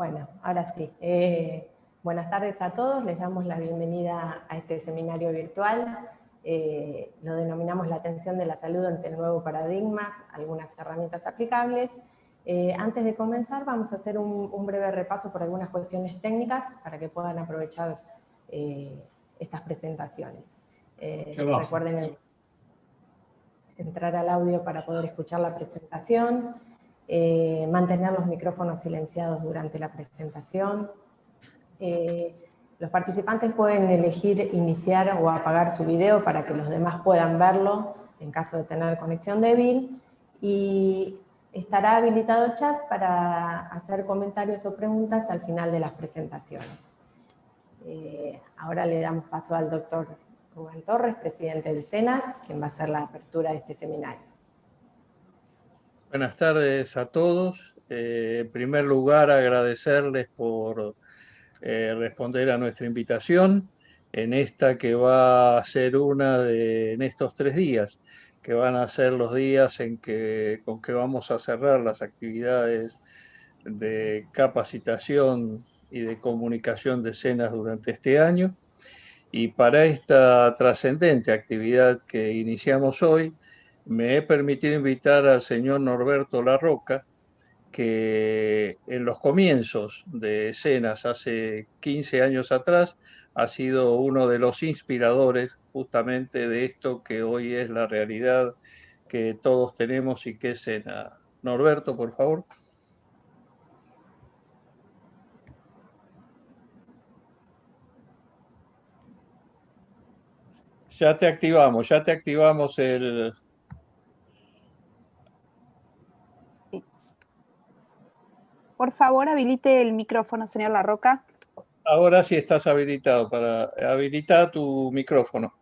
Bueno, ahora sí. Buenas tardes a todos, les damos la bienvenida a este seminario virtual. Lo denominamos la atención de la salud ante el nuevo paradigma, algunas herramientas aplicables. Antes de comenzar vamos a hacer un breve repaso por algunas cuestiones técnicas para que puedan aprovechar estas presentaciones. Recuerden entrar al audio para poder escuchar la presentación, mantener los micrófonos silenciados durante la presentación. Los participantes pueden elegir iniciar o apagar su video para que los demás puedan verlo en caso de tener conexión débil, y estará habilitado el chat para hacer comentarios o preguntas al final de las presentaciones. Ahora le damos paso al doctor Rubén Torres, presidente del SENAS, quien va a hacer la apertura de este seminario. Buenas tardes a todos. En primer lugar, agradecerles por responder a nuestra invitación en esta que va a ser en estos 3 días, que van a ser los días con que vamos a cerrar las actividades de capacitación y de comunicación de SENAS durante este año. Y para esta trascendente actividad que iniciamos hoy, me he permitido invitar al señor Norberto Larroca, que en los comienzos de SENAS, hace 15 años atrás, ha sido uno de los inspiradores justamente de esto que hoy es la realidad que todos tenemos y que es SENAS. Norberto, por favor. Ya te activamos el... Por favor, habilite el micrófono, señor Larroca. Ahora sí estás habilitado para habilitar tu micrófono.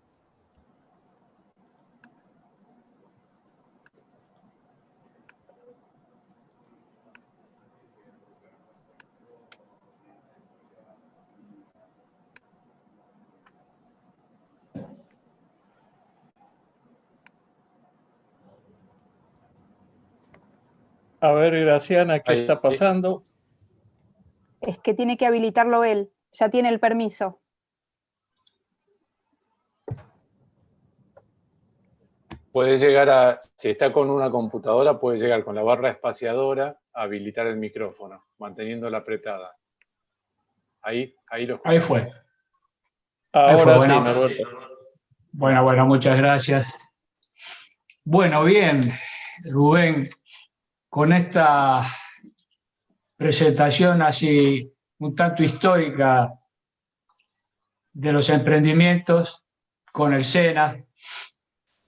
A ver, Graciana, ¿qué está pasando? Es que tiene que habilitarlo él, ya tiene el permiso. Puede llegar si está con una computadora, puede llegar con la barra espaciadora a habilitar el micrófono, manteniéndola apretada. Ahí lo... Ahí fue. Ahora sí, bueno, Norberto. Bueno, muchas gracias. Bueno, bien, Rubén, con esta presentación así un tanto histórica de los emprendimientos con el SENAS,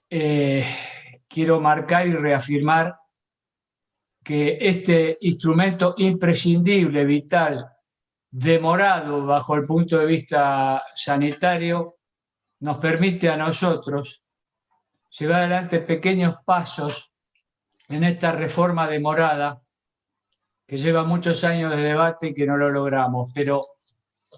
quiero marcar y reafirmar que este instrumento imprescindible, vital, demorado bajo el punto de vista sanitario, nos permite a nosotros llevar adelante pequeños pasos en esta reforma demorada que lleva muchos años de debate y que no lo logramos. Pero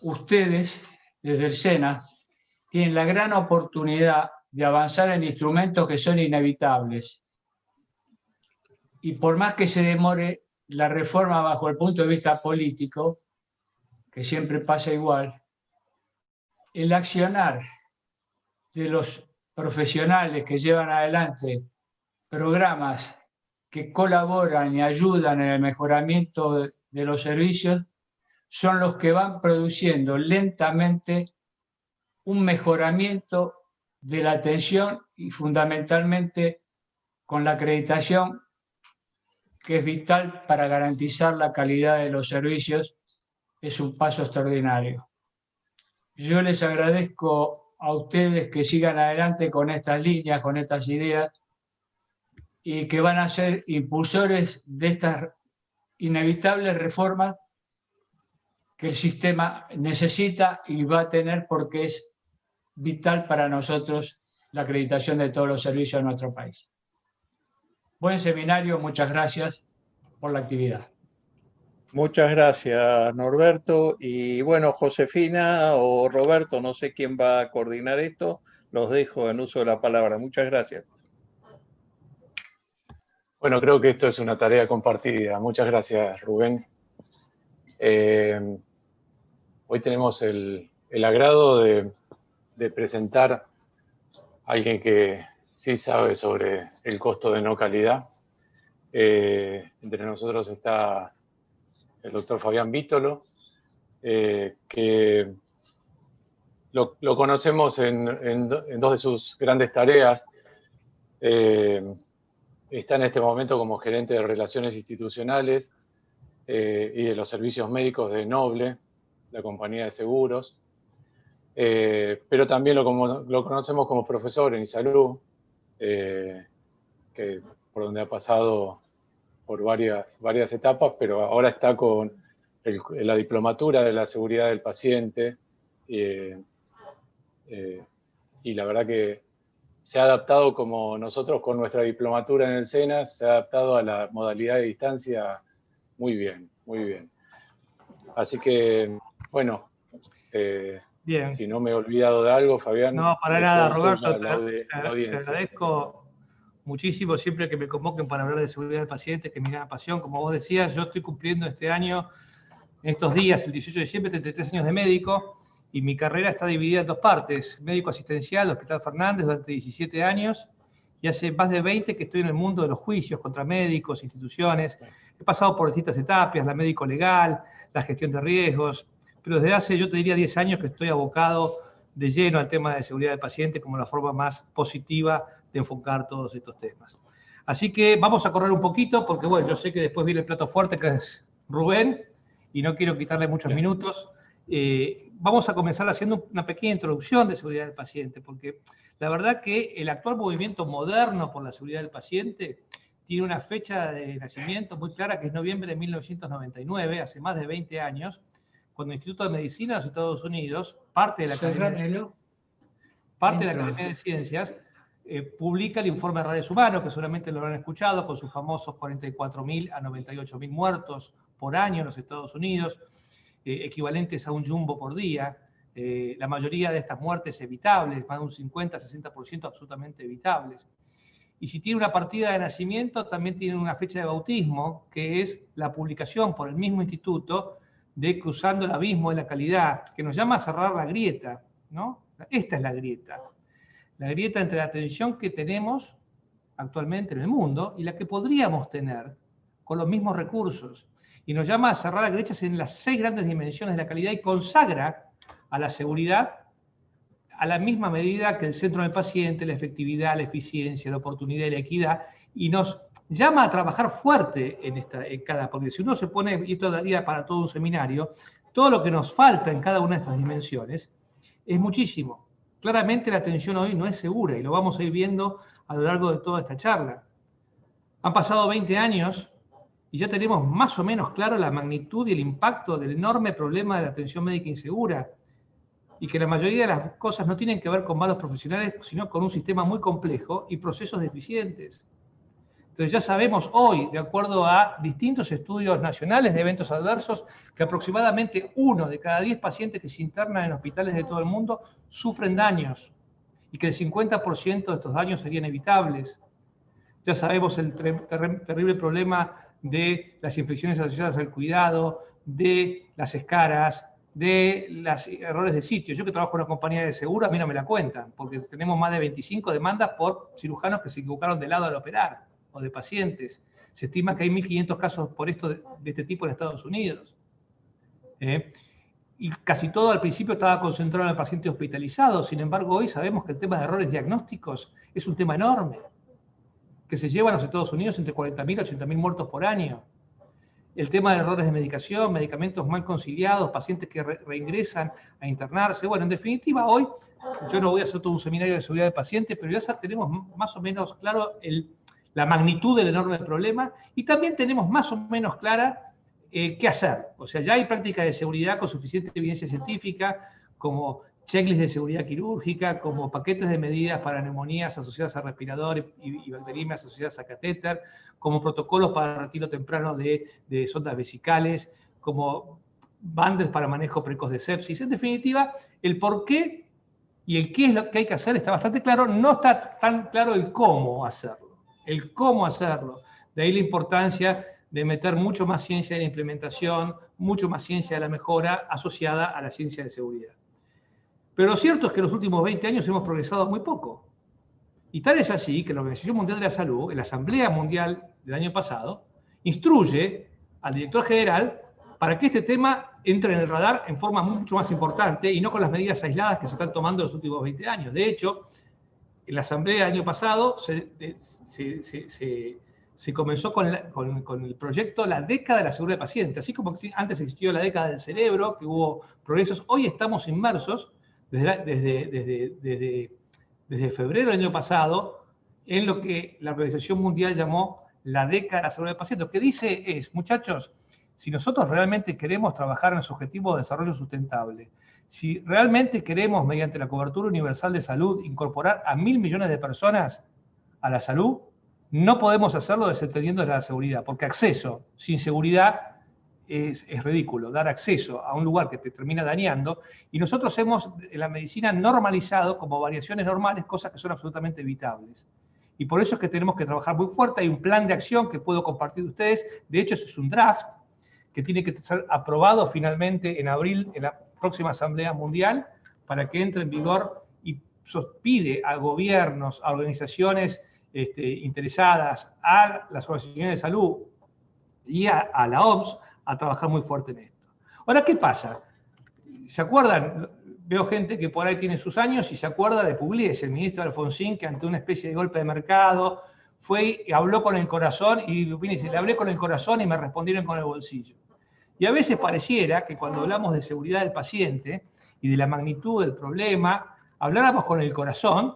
ustedes, desde el SENAS, tienen la gran oportunidad de avanzar en instrumentos que son inevitables. Y por más que se demore la reforma bajo el punto de vista político, que siempre pasa igual, el accionar de los profesionales que llevan adelante programas que colaboran y ayudan en el mejoramiento de los servicios son los que van produciendo lentamente un mejoramiento de la atención y fundamentalmente con la acreditación, que es vital para garantizar la calidad de los servicios. Es un paso extraordinario. Yo les agradezco a ustedes que sigan adelante con estas líneas, con estas ideas, y que van a ser impulsores de estas inevitables reformas que el sistema necesita y va a tener, porque es vital para nosotros la acreditación de todos los servicios de nuestro país. Buen seminario, muchas gracias por la actividad. Muchas gracias, Norberto. Y bueno, Josefina o Roberto, no sé quién va a coordinar esto, los dejo en uso de la palabra. Muchas gracias. Bueno, creo que esto es una tarea compartida. Muchas gracias, Rubén. Hoy tenemos el agrado de presentar a alguien que sí sabe sobre el costo de no calidad. Entre nosotros está el doctor Fabián Vítolo, que lo conocemos en dos de sus grandes tareas. Está en este momento como gerente de Relaciones Institucionales y de los servicios médicos de Noble, la compañía de seguros. Pero también lo conocemos como profesor en ISALU, por donde ha pasado por varias etapas, pero ahora está con la diplomatura de la seguridad del paciente, y la verdad que se ha adaptado, como nosotros con nuestra diplomatura en el SENA, se ha adaptado a la modalidad de distancia muy bien, muy bien. Así que, bueno, bien. Si no me he olvidado de algo, Fabián. No, para nada, Roberto, la audiencia. Te agradezco muchísimo siempre que me convoquen para hablar de seguridad del paciente, que es mi gran pasión. Como vos decías, yo estoy cumpliendo este año, en estos días, el 18 de diciembre, 33 años de médico, y mi carrera está dividida en dos partes. Médico asistencial, Hospital Fernández, durante 17 años, y hace más de 20 que estoy en el mundo de los juicios contra médicos, instituciones. He pasado por distintas etapas, la médico legal, la gestión de riesgos, pero desde hace, yo te diría, 10 años que estoy abocado de lleno al tema de seguridad del paciente como la forma más positiva de enfocar todos estos temas. Así que vamos a correr un poquito, porque bueno, yo sé que después viene el plato fuerte, que es Rubén, y no quiero quitarle muchos minutos. Vamos a comenzar haciendo una pequeña introducción de seguridad del paciente, porque la verdad que el actual movimiento moderno por la seguridad del paciente tiene una fecha de nacimiento muy clara, que es noviembre de 1999, hace más de 20 años, cuando el Instituto de Medicina de los Estados Unidos, parte de la Academia de Ciencias, publica el informe de errores humanos, que seguramente lo habrán escuchado, con sus famosos 44.000 a 98.000 muertos por año en los Estados Unidos, equivalentes a un jumbo por día. La mayoría de estas muertes evitables, más de un 50-60% absolutamente evitables. Y si tiene una partida de nacimiento, también tiene una fecha de bautismo, que es la publicación por el mismo instituto de Cruzando el Abismo de la Calidad, que nos llama a cerrar la grieta, ¿no? Esta es la grieta entre la atención que tenemos actualmente en el mundo y la que podríamos tener con los mismos recursos. Y nos llama a cerrar las brechas en las 6 grandes dimensiones de la calidad y consagra a la seguridad a la misma medida que el centro del paciente, la efectividad, la eficiencia, la oportunidad y la equidad, y nos llama a trabajar fuerte en cada, porque si uno se pone, y esto daría para todo un seminario, todo lo que nos falta en cada una de estas dimensiones es muchísimo. Claramente la atención hoy no es segura, y lo vamos a ir viendo a lo largo de toda esta charla. Han pasado 20 años y ya tenemos más o menos claro la magnitud y el impacto del enorme problema de la atención médica insegura, y que la mayoría de las cosas no tienen que ver con malos profesionales, sino con un sistema muy complejo y procesos deficientes. Entonces ya sabemos hoy, de acuerdo a distintos estudios nacionales de eventos adversos, que aproximadamente 1 de cada 10 pacientes que se internan en hospitales de todo el mundo sufren daños, y que el 50% de estos daños serían evitables. Ya sabemos el terrible problema de las infecciones asociadas al cuidado, de las escaras, de los errores de sitio. Yo que trabajo en una compañía de seguro, a mí no me la cuentan, porque tenemos más de 25 demandas por cirujanos que se equivocaron de lado al operar, o de pacientes. Se estima que hay 1.500 casos por esto de este tipo en Estados Unidos. Y casi todo al principio estaba concentrado en el paciente hospitalizado. Sin embargo, hoy sabemos que el tema de errores diagnósticos es un tema enorme, que se lleva a los Estados Unidos entre 40.000 y 80.000 muertos por año. El tema de errores de medicación, medicamentos mal conciliados, pacientes que reingresan a internarse. Bueno, en definitiva, hoy yo no voy a hacer todo un seminario de seguridad del paciente, pero ya tenemos más o menos claro la magnitud del enorme problema, y también tenemos más o menos clara qué hacer. O sea, ya hay prácticas de seguridad con suficiente evidencia científica, como checklists de seguridad quirúrgica, como paquetes de medidas para neumonías asociadas a respirador y bacteriemias asociadas a catéter, como protocolos para retiro temprano de sondas vesicales, como bundles para manejo precoz de sepsis. En definitiva, el por qué y el qué es lo que hay que hacer está bastante claro. No está tan claro el cómo hacerlo. El cómo hacerlo. De ahí la importancia de meter mucho más ciencia en la implementación, mucho más ciencia de la mejora asociada a la ciencia de seguridad. Pero lo cierto es que en los últimos 20 años hemos progresado muy poco. Y tal es así que la Organización Mundial de la Salud, en la Asamblea Mundial del año pasado, instruye al director general para que este tema entre en el radar en forma mucho más importante y no con las medidas aisladas que se están tomando en los últimos 20 años. De hecho, en la Asamblea del año pasado se comenzó con el proyecto La Década de la Seguridad del Paciente. Así como antes existió la década del cerebro, que hubo progresos, hoy estamos inmersos desde febrero del año pasado en lo que la Organización Mundial llamó la década de la seguridad del paciente. Lo que dice es, muchachos, si nosotros realmente queremos trabajar en los objetivos de desarrollo sustentable, si realmente queremos, mediante la cobertura universal de salud, incorporar a 1.000 millones de personas a la salud, no podemos hacerlo desentendiendo de la seguridad, porque acceso sin seguridad es ridículo, dar acceso a un lugar que te termina dañando, y nosotros hemos en la medicina normalizado como variaciones normales cosas que son absolutamente evitables. Y por eso es que tenemos que trabajar muy fuerte. Hay un plan de acción que puedo compartir de ustedes. De hecho, eso es un draft que tiene que ser aprobado finalmente en abril en la próxima Asamblea Mundial para que entre en vigor, y pide a gobiernos, a organizaciones interesadas, a las organizaciones de salud y a la OMS a trabajar muy fuerte en esto. Ahora, ¿qué pasa? ¿Se acuerdan? Veo gente que por ahí tiene sus años y se acuerda de Pugliese, el ministro Alfonsín, que ante una especie de golpe de mercado fue y habló con el corazón, y dice, le hablé con el corazón y me respondieron con el bolsillo. Y a veces pareciera que cuando hablamos de seguridad del paciente y de la magnitud del problema, habláramos con el corazón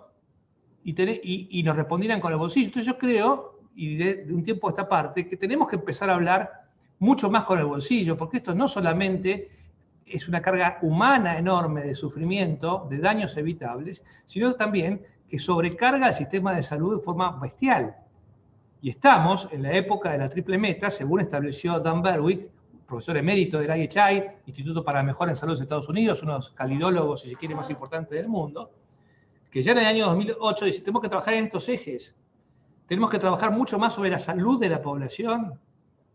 y nos respondieran con el bolsillo. Entonces yo creo, y de un tiempo a esta parte, que tenemos que empezar a hablar mucho más con el bolsillo, porque esto no solamente es una carga humana enorme de sufrimiento, de daños evitables, sino también que sobrecarga el sistema de salud de forma bestial. Y estamos en la época de la triple meta, según estableció Dan Berwick, profesor emérito del IHI, Instituto para la Mejora en Salud de Estados Unidos, uno de los calidólogos, si se quiere, más importantes del mundo, que ya en el año 2008 dice, tenemos que trabajar en estos ejes. Tenemos que trabajar mucho más sobre la salud de la población,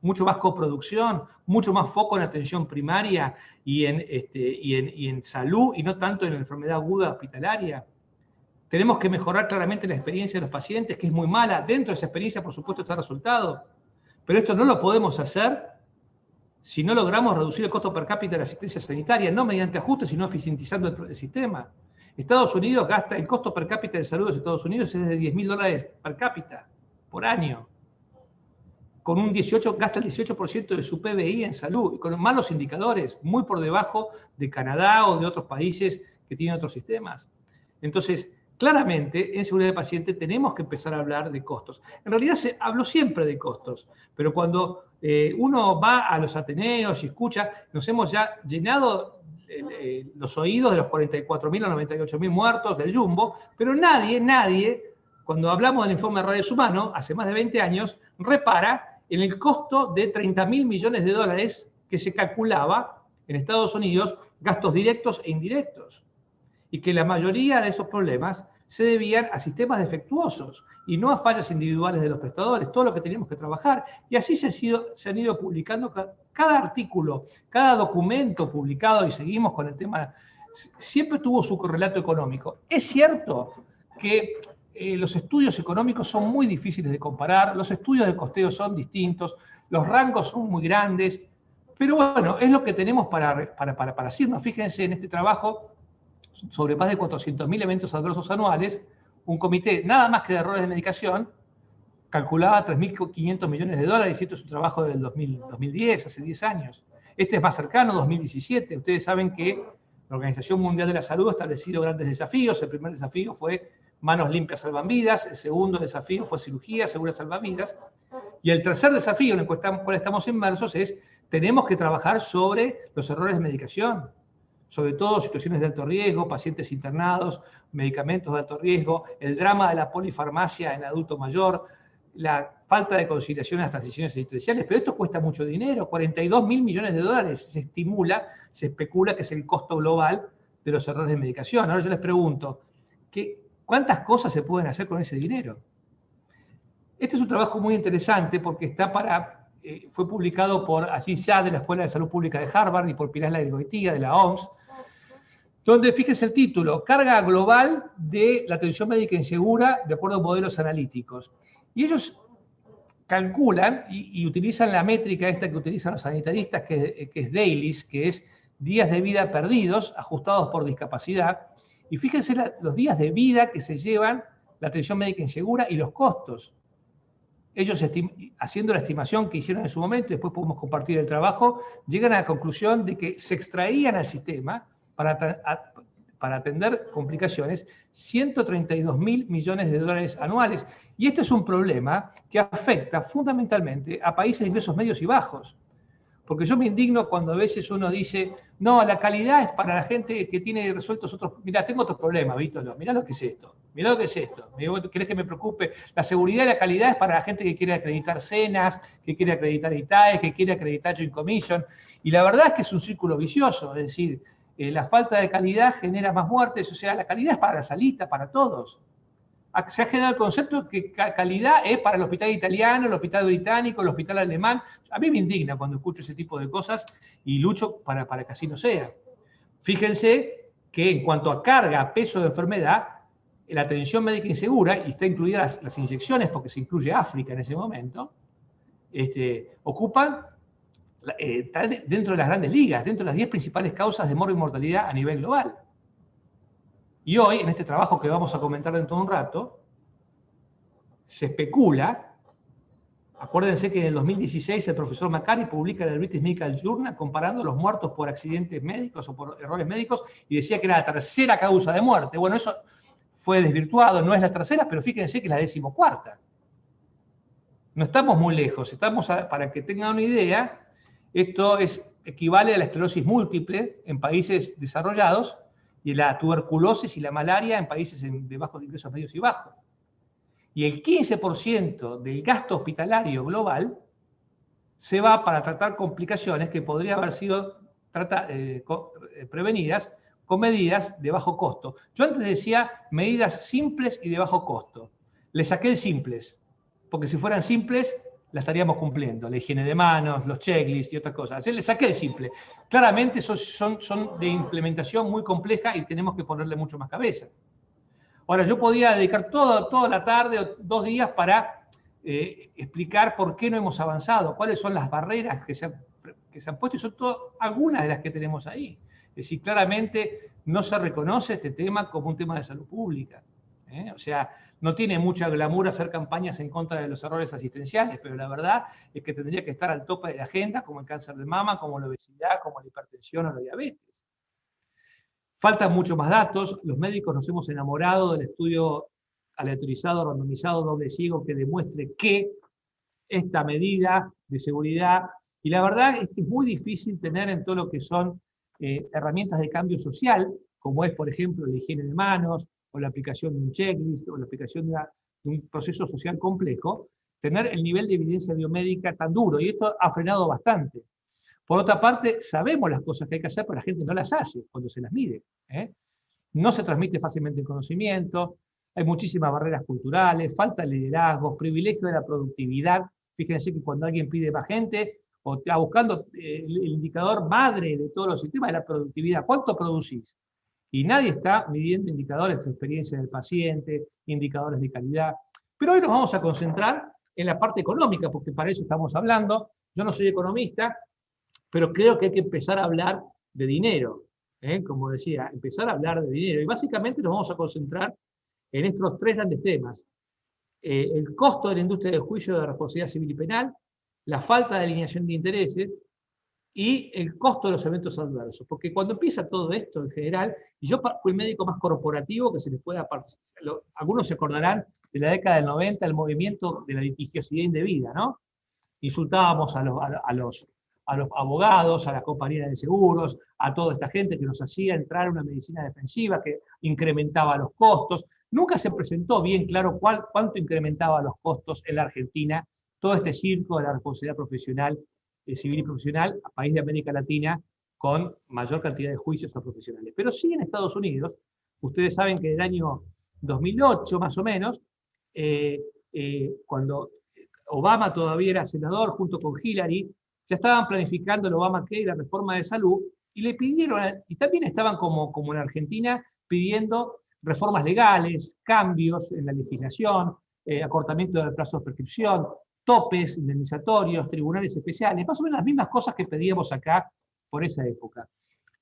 mucho más coproducción, mucho más foco en atención primaria y en salud, y no tanto en la enfermedad aguda hospitalaria. Tenemos que mejorar claramente la experiencia de los pacientes, que es muy mala. Dentro de esa experiencia, por supuesto, está el resultado. Pero esto no lo podemos hacer si no logramos reducir el costo per cápita de la asistencia sanitaria, no mediante ajustes, sino eficientizando el sistema. Estados Unidos gasta, el costo per cápita de salud de Estados Unidos es de $10.000 per cápita por año. Con un 18, gasta el 18% de su PBI en salud, con malos indicadores, muy por debajo de Canadá o de otros países que tienen otros sistemas. Entonces, claramente, en seguridad del paciente tenemos que empezar a hablar de costos. En realidad se habló siempre de costos, pero cuando uno va a los ateneos y escucha, nos hemos ya llenado los oídos de los 44.000 a 98.000 muertos del Jumbo, pero nadie, cuando hablamos del informe de Radios Humanos, hace más de 20 años, repara en el costo de $30.000 millones que se calculaba en Estados Unidos, gastos directos e indirectos, y que la mayoría de esos problemas se debían a sistemas defectuosos y no a fallas individuales de los prestadores, todo lo que teníamos que trabajar. Y así se han ido publicando cada artículo, cada documento publicado, y seguimos con el tema, siempre tuvo su correlato económico. Es cierto que los estudios económicos son muy difíciles de comparar, los estudios de costeo son distintos, los rangos son muy grandes, pero bueno, es lo que tenemos para decirnos. Fíjense en este trabajo sobre más de 400.000 eventos adversos anuales, un comité nada más que de errores de medicación calculaba $3.500 millones, y esto es un trabajo del 2010, hace 10 años. Este es más cercano, 2017. Ustedes saben que la Organización Mundial de la Salud ha establecido grandes desafíos. El primer desafío fue manos limpias salvan vidas, el segundo desafío fue cirugía segura salva vidas, y el tercer desafío en el cual estamos inmersos es, tenemos que trabajar sobre los errores de medicación, sobre todo situaciones de alto riesgo, pacientes internados, medicamentos de alto riesgo, el drama de la polifarmacia en el adulto mayor, la falta de conciliación en las transiciones asistenciales, pero esto cuesta mucho dinero, $42.000 millones se estimula, se especula que es el costo global de los errores de medicación. Ahora yo les pregunto, ¿cuántas cosas se pueden hacer con ese dinero? Este es un trabajo muy interesante porque está para fue publicado por Aziz Shah de la Escuela de Salud Pública de Harvard y por Pilar Largoitía de la OMS, donde, fíjese el título, carga global de la atención médica insegura de acuerdo a modelos analíticos. Y ellos calculan y utilizan la métrica esta que utilizan los sanitaristas, que es DAILIES, que es días de vida perdidos ajustados por discapacidad. Y fíjense los días de vida que se llevan la atención médica insegura y los costos. Ellos, haciendo la estimación que hicieron en su momento, después podemos compartir el trabajo, llegan a la conclusión de que se extraían al sistema para atender complicaciones 132.000 millones de dólares anuales. Y este es un problema que afecta fundamentalmente a países de ingresos medios y bajos. Porque yo me indigno cuando a veces uno dice, no, la calidad es para la gente que tiene resueltos otros... Mirá, tengo otros problemas, Víctor, mirá lo que es esto, mirá lo que es esto. ¿Querés que me preocupe? La seguridad y la calidad es para la gente que quiere acreditar cenas, que quiere acreditar ITAE, que quiere acreditar Joint Commission. Y la verdad es que es un círculo vicioso, es decir, la falta de calidad genera más muertes, o sea, la calidad es para la salita, para todos. Se ha generado el concepto que calidad es para el hospital italiano, el hospital británico, el hospital alemán. A mí me indigna cuando escucho ese tipo de cosas y lucho para que así no sea. Fíjense que en cuanto a carga, peso de enfermedad, la atención médica insegura, y está incluidas las inyecciones porque se incluye África en ese momento, ocupan dentro de las grandes ligas, dentro de las 10 principales causas de morbo y mortalidad a nivel global. Y hoy, en este trabajo que vamos a comentar dentro de un rato, se especula, acuérdense que en el 2016 el profesor Macari publica en el British Medical Journal comparando los muertos por accidentes médicos o por errores médicos y decía que era la tercera causa de muerte. Bueno, eso fue desvirtuado, no es la tercera, pero fíjense que es la 14ª. No estamos muy lejos, para que tengan una idea, esto equivale a la esclerosis múltiple en países desarrollados, y la tuberculosis y la malaria en países de bajos ingresos medios y bajos. Y el 15% del gasto hospitalario global se va para tratar complicaciones que podrían haber sido prevenidas con medidas de bajo costo. Yo antes decía medidas simples y de bajo costo. Le saqué el simples, porque si fueran simples, la estaríamos cumpliendo. La higiene de manos, los checklists y otras cosas. Le saqué el simple. Claramente son de implementación muy compleja y tenemos que ponerle mucho más cabeza. Ahora, yo podía dedicar toda la tarde o 2 días para explicar por qué no hemos avanzado, cuáles son las barreras que se han puesto, y son algunas de las que tenemos ahí. Es decir, claramente no se reconoce este tema como un tema de salud pública. O sea, no tiene mucha glamour hacer campañas en contra de los errores asistenciales, pero la verdad es que tendría que estar al tope de la agenda, como el cáncer de mama, como la obesidad, como la hipertensión o la diabetes. Faltan muchos más datos. Los médicos nos hemos enamorado del estudio aleatorizado, randomizado, doble ciego, que demuestre que esta medida de seguridad, y la verdad es que es muy difícil tener en todo lo que son herramientas de cambio social, como es, por ejemplo, la higiene de manos, o la aplicación de un checklist, o la aplicación de un proceso social complejo, tener el nivel de evidencia biomédica tan duro, y esto ha frenado bastante. Por otra parte, sabemos las cosas que hay que hacer, pero la gente no las hace cuando se las mide. No se transmite fácilmente el conocimiento, hay muchísimas barreras culturales, falta de liderazgo, privilegio de la productividad. Fíjense que cuando alguien pide más gente, o está buscando el indicador madre de todos los sistemas, de la productividad. ¿Cuánto producís? Y nadie está midiendo indicadores de experiencia del paciente, indicadores de calidad. Pero hoy nos vamos a concentrar en la parte económica, porque para eso estamos hablando. Yo no soy economista, pero creo que hay que empezar a hablar de dinero. Como decía, empezar a hablar de dinero. Y básicamente nos vamos a concentrar en estos 3 grandes temas. El costo de la industria del juicio de responsabilidad civil y penal, la falta de alineación de intereses, y el costo de los eventos adversos. Porque cuando empieza todo esto en general, y yo fui el médico más corporativo que se les pueda participar, algunos se acordarán de la década del 90, el movimiento de la litigiosidad indebida, ¿no? Insultábamos a los abogados, a las compañías de seguros, a toda esta gente que nos hacía entrar a una medicina defensiva que incrementaba los costos. Nunca se presentó bien claro cuánto incrementaba los costos en la Argentina, todo este circo de la responsabilidad profesional, civil y profesional, a país de América Latina, con mayor cantidad de juicios a profesionales. Pero sí en Estados Unidos, ustedes saben que en el año 2008 más o menos, Obama todavía era senador junto con Hillary, ya estaban planificando el Obamacare, la reforma de salud, y le pidieron, y también estaban como en Argentina, pidiendo reformas legales, cambios en la legislación, acortamiento del plazo de prescripción, topes indemnizatorios, tribunales especiales, más o menos las mismas cosas que pedíamos acá por esa época.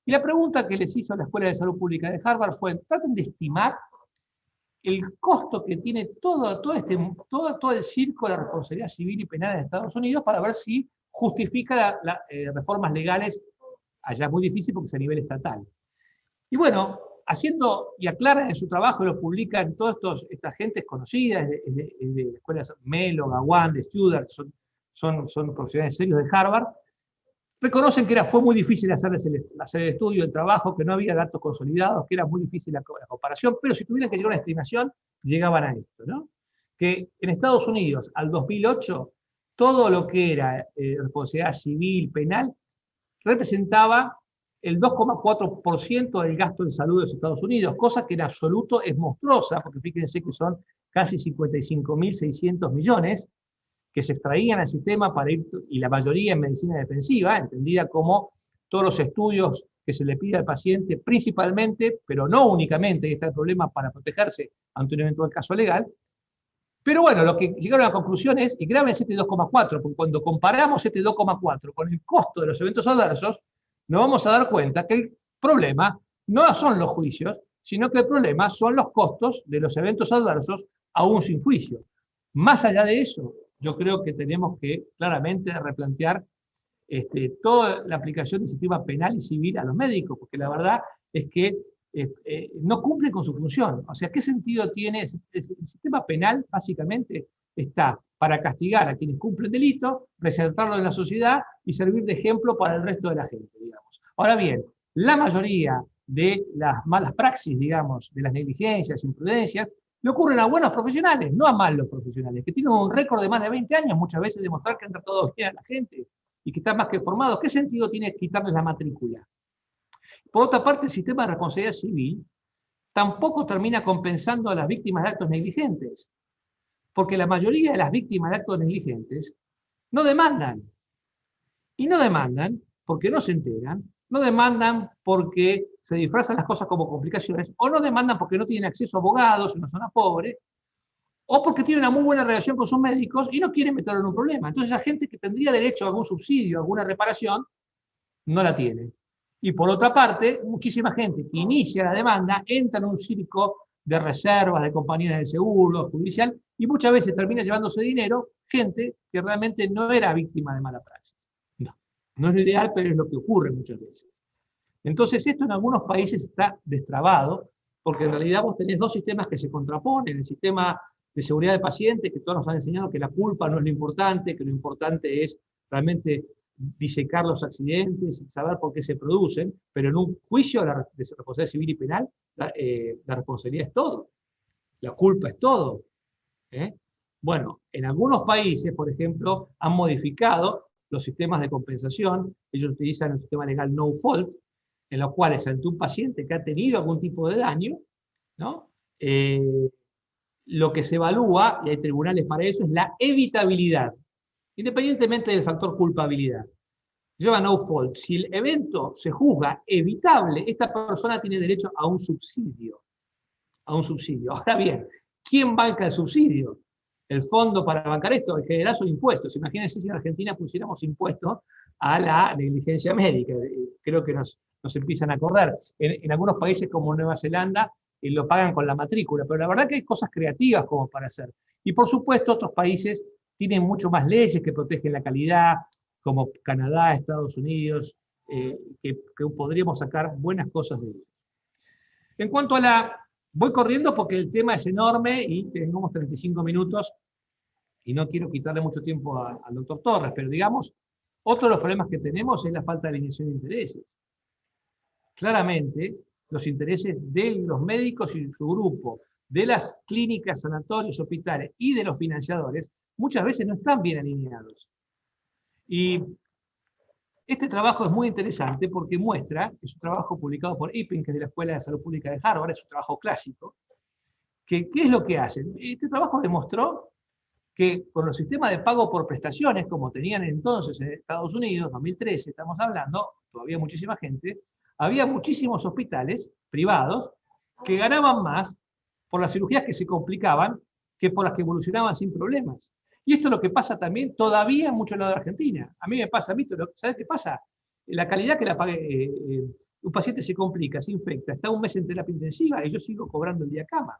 Y la pregunta que les hizo la Escuela de Salud Pública de Harvard fue, traten de estimar el costo que tiene todo el circo de la responsabilidad civil y penal en Estados Unidos para ver si justifica las reformas legales. Allá es muy difícil porque es a nivel estatal. Y haciendo, y aclaran en su trabajo, y lo publican todas estas gentes conocidas de escuelas Mellon, Gawan, de Stuttgart, son profesionales serios de Harvard, reconocen que fue muy difícil hacer el estudio, el trabajo, que no había datos consolidados, que era muy difícil la comparación, pero si tuvieran que llegar a una estimación, llegaban a esto, ¿no? Que en Estados Unidos, al 2008, todo lo que era responsabilidad civil, penal, representaba el 2,4% del gasto en salud de los Estados Unidos, cosa que en absoluto es monstruosa, porque fíjense que son casi 55.600 millones que se extraían al sistema para ir, y la mayoría en medicina defensiva, entendida como todos los estudios que se le pide al paciente, principalmente, pero no únicamente, y está el problema para protegerse ante un eventual caso legal. Pero bueno, lo que llegaron a la conclusión es, y grábense este 2,4, porque cuando comparamos este 2,4 con el costo de los eventos adversos, nos vamos a dar cuenta que el problema no son los juicios, sino que el problema son los costos de los eventos adversos aún sin juicio. Más allá de eso, yo creo que tenemos que claramente replantear toda la aplicación del sistema penal y civil a los médicos, porque la verdad es que no cumplen con su función. O sea, ¿qué sentido tiene? El sistema penal básicamente está para castigar a quienes cumplen delito, resaltarlo en la sociedad y servir de ejemplo para el resto de la gente, digamos. Ahora bien, la mayoría de las malas praxis, digamos, de las negligencias, imprudencias, le ocurren a buenos profesionales, no a malos profesionales, que tienen un récord de más de 20 años, muchas veces demostrar que han tratado bien a la gente y que están más que formados. ¿Qué sentido tiene quitarles la matrícula? Por otra parte, el sistema de responsabilidad civil tampoco termina compensando a las víctimas de actos negligentes, porque la mayoría de las víctimas de actos negligentes no demandan. Y no demandan porque no se enteran, no demandan porque se disfrazan las cosas como complicaciones, o no demandan porque no tienen acceso a abogados en una zona pobre, o porque tienen una muy buena relación con sus médicos y no quieren meterlo en un problema. Entonces la gente que tendría derecho a algún subsidio, a alguna reparación, no la tiene. Y por otra parte, muchísima gente que inicia la demanda entra en un circo de reservas, de compañías de seguro, judicial, y muchas veces termina llevándose dinero gente que realmente no era víctima de mala praxis. No es lo ideal, pero es lo que ocurre muchas veces. Entonces esto en algunos países está destrabado, porque en realidad vos tenés dos sistemas que se contraponen, el sistema de seguridad del paciente, que todos nos han enseñado que la culpa no es lo importante, que lo importante es realmente disecar los accidentes y saber por qué se producen, pero en un juicio de responsabilidad civil y penal, la responsabilidad es todo, la culpa es todo. Bueno, en algunos países, por ejemplo, han modificado los sistemas de compensación. Ellos utilizan el sistema legal no fault, en los cuales ante un paciente que ha tenido algún tipo de daño, ¿no? Lo que se evalúa, y hay tribunales para eso, es la evitabilidad, independientemente del factor culpabilidad. Lleva no fault. Si el evento se juzga evitable, esta persona tiene derecho a un subsidio. A un subsidio. Ahora bien, ¿quién banca el subsidio? El fondo para bancar esto, en general son impuestos. Imagínense si en Argentina pusiéramos impuestos a la negligencia médica. Creo que nos empiezan a acordar. En algunos países como Nueva Zelanda lo pagan con la matrícula, pero la verdad que hay cosas creativas como para hacer. Y por supuesto otros países tienen mucho más leyes que protegen la calidad, como Canadá, Estados Unidos, que podríamos sacar buenas cosas de ellos. En cuanto a la... Voy corriendo porque el tema es enorme y tenemos 35 minutos y no quiero quitarle mucho tiempo al doctor Torres, pero digamos, otro de los problemas que tenemos es la falta de alineación de intereses. Claramente, los intereses de los médicos y su grupo, de las clínicas, sanatorios, hospitales y de los financiadores, muchas veces no están bien alineados. Y este trabajo es muy interesante porque muestra, es un trabajo publicado por Ipin, que es de la Escuela de Salud Pública de Harvard, es un trabajo clásico, que ¿qué es lo que hacen? Este trabajo demostró que con los sistemas de pago por prestaciones, como tenían entonces en Estados Unidos, 2013 estamos hablando, todavía muchísima gente, había muchísimos hospitales privados que ganaban más por las cirugías que se complicaban que por las que evolucionaban sin problemas. Y esto es lo que pasa también todavía en muchos lados de Argentina. A mí me pasa, ¿sabes qué pasa? La calidad que la pague, un paciente se complica, se infecta, está un mes en terapia intensiva y yo sigo cobrando el día cama.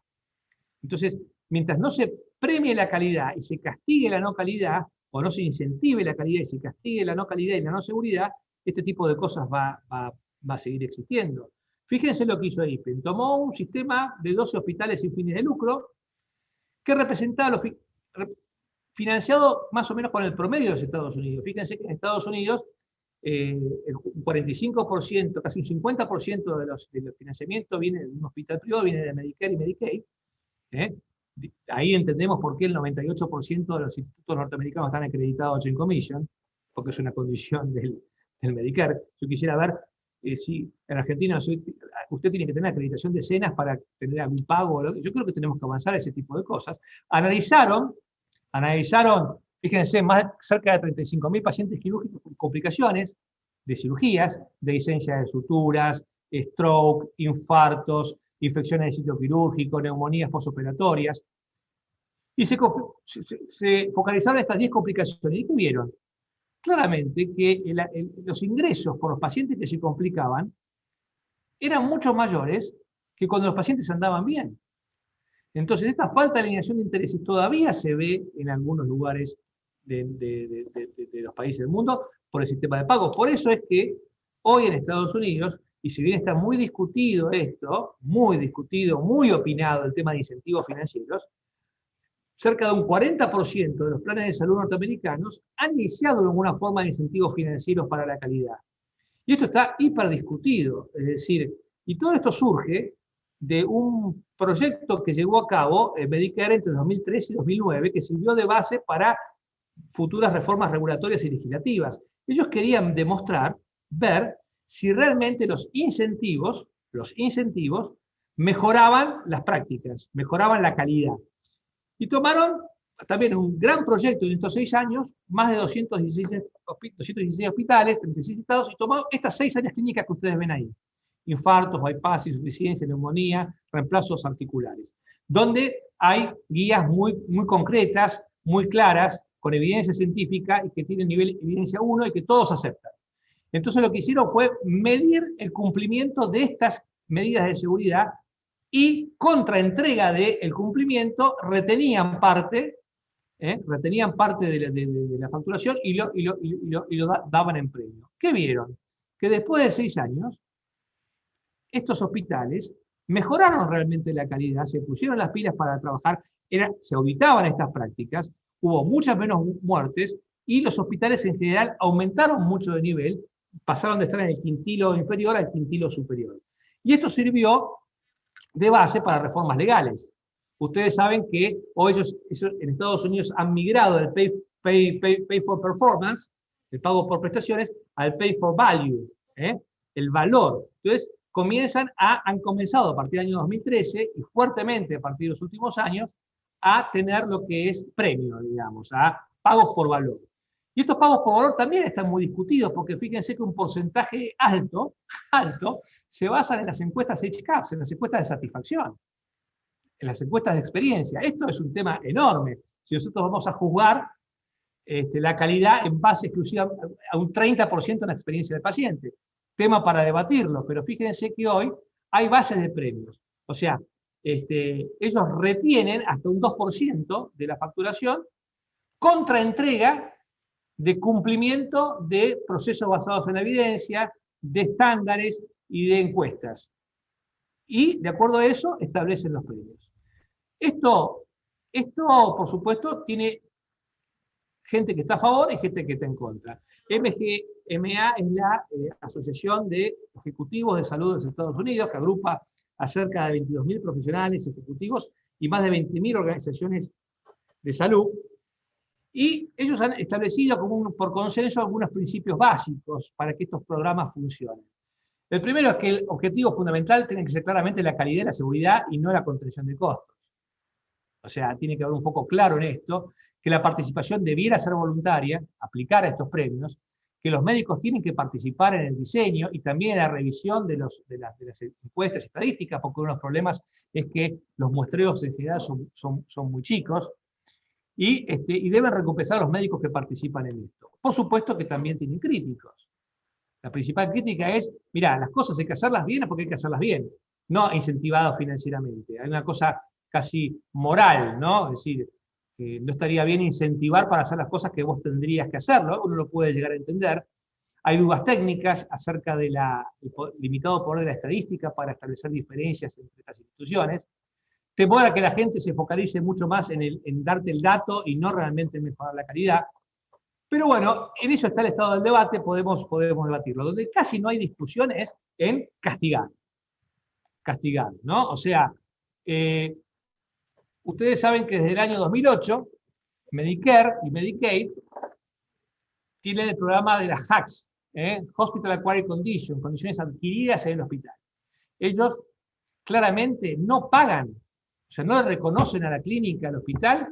Entonces, mientras no se premie la calidad y se castigue la no calidad, o no se incentive la calidad y se castigue la no calidad y la no seguridad, este tipo de cosas va a seguir existiendo. Fíjense lo que hizo IPEN. Tomó un sistema de 12 hospitales sin fines de lucro que representaba financiado más o menos con el promedio de los Estados Unidos. Fíjense que en Estados Unidos un 45%, casi un 50% del financiamiento viene de un hospital privado, viene de Medicare y Medicaid. Ahí entendemos por qué el 98% de los institutos norteamericanos están acreditados Joint Commission, porque es una condición del Medicare. Yo quisiera ver si en Argentina usted tiene que tener acreditación de SENAS para tener algún pago. Yo creo que tenemos que avanzar a ese tipo de cosas. Analizaron, fíjense, cerca de 35.000 pacientes quirúrgicos con complicaciones de cirugías, de discencia de suturas, stroke, infartos, infecciones de sitio quirúrgico, neumonías posoperatorias. Y se focalizaron estas 10 complicaciones. ¿Y qué vieron? Claramente que los ingresos por los pacientes que se complicaban eran mucho mayores que cuando los pacientes andaban bien. Entonces, esta falta de alineación de intereses todavía se ve en algunos lugares de los países del mundo por el sistema de pago. Por eso es que hoy en Estados Unidos, y si bien está muy discutido esto, muy opinado el tema de incentivos financieros, cerca de un 40% de los planes de salud norteamericanos han iniciado de alguna forma de incentivos financieros para la calidad. Y esto está hiperdiscutido, es decir, y todo esto surge de un proyecto que llevó a cabo Medicare entre 2003 y 2009, que sirvió de base para futuras reformas regulatorias y legislativas. Ellos querían demostrar, ver si realmente los incentivos mejoraban las prácticas, mejoraban la calidad. Y tomaron también un gran proyecto en estos 6 años, más de 216 hospitales, 36 estados, y tomaron estas 6 áreas clínicas que ustedes ven ahí. Infartos, bypass, insuficiencia, neumonía, reemplazos articulares. Donde hay guías muy concretas, muy claras, con evidencia científica y que tienen nivel evidencia 1 y que todos aceptan. Entonces lo que hicieron fue medir el cumplimiento de estas medidas de seguridad y contra entrega del cumplimiento retenían parte de la facturación y lo daban en premio. ¿Qué vieron? Que después de 6 años, estos hospitales mejoraron realmente la calidad, se pusieron las pilas para trabajar, se auditaban estas prácticas, hubo muchas menos muertes y los hospitales en general aumentaron mucho de nivel, pasaron de estar en el quintilo inferior al quintilo superior. Y esto sirvió de base para reformas legales. Ustedes saben que hoy ellos en Estados Unidos han migrado del pay for performance, el pago por prestaciones, al pay for value, el valor. Entonces, han comenzado a partir del año 2013 y fuertemente a partir de los últimos años a tener lo que es premio, digamos, a pagos por valor. Y estos pagos por valor también están muy discutidos, porque fíjense que un porcentaje alto, se basan en las encuestas HCAHPS, en las encuestas de satisfacción, en las encuestas de experiencia. Esto es un tema enorme. Si nosotros vamos a juzgar la calidad en base exclusiva a un 30% en la experiencia del paciente. Tema para debatirlo, pero fíjense que hoy hay bases de premios. O sea, ellos retienen hasta un 2% de la facturación contra entrega de cumplimiento de procesos basados en la evidencia, de estándares y de encuestas. Y de acuerdo a eso establecen los premios. Esto por supuesto, tiene gente que está a favor y gente que está en contra. MGMA es la Asociación de Ejecutivos de Salud de los Estados Unidos, que agrupa a cerca de 22.000 profesionales ejecutivos y más de 20.000 organizaciones de salud. Y ellos han establecido por consenso algunos principios básicos para que estos programas funcionen. El primero es que el objetivo fundamental tiene que ser claramente la calidad y la seguridad y no la contención de costos. O sea, tiene que haber un foco claro en esto, que la participación debiera ser voluntaria, aplicar a estos premios, que los médicos tienen que participar en el diseño y también en la revisión de las encuestas estadísticas, porque uno de los problemas es que los muestreos en general son muy chicos, y deben recompensar a los médicos que participan en esto. Por supuesto que también tienen críticos. La principal crítica es, mira, las cosas hay que hacerlas bien porque hay que hacerlas bien, no incentivadas financieramente. Hay una cosa casi moral, ¿no? Es decir, no estaría bien incentivar para hacer las cosas que vos tendrías que hacerlo, uno lo puede llegar a entender. Hay dudas técnicas acerca del limitado poder de la estadística para establecer diferencias entre estas instituciones. Temor a que la gente se focalice mucho más en darte el dato y no realmente en mejorar la calidad. Pero bueno, en eso está el estado del debate, podemos debatirlo. Donde casi no hay discusión es en castigar. Castigar, ¿no? O sea, ustedes saben que desde el año 2008, Medicare y Medicaid tienen el programa de las HACs, Hospital Acquired Condition, condiciones adquiridas en el hospital. Ellos claramente no pagan, o sea, no le reconocen a la clínica, al hospital,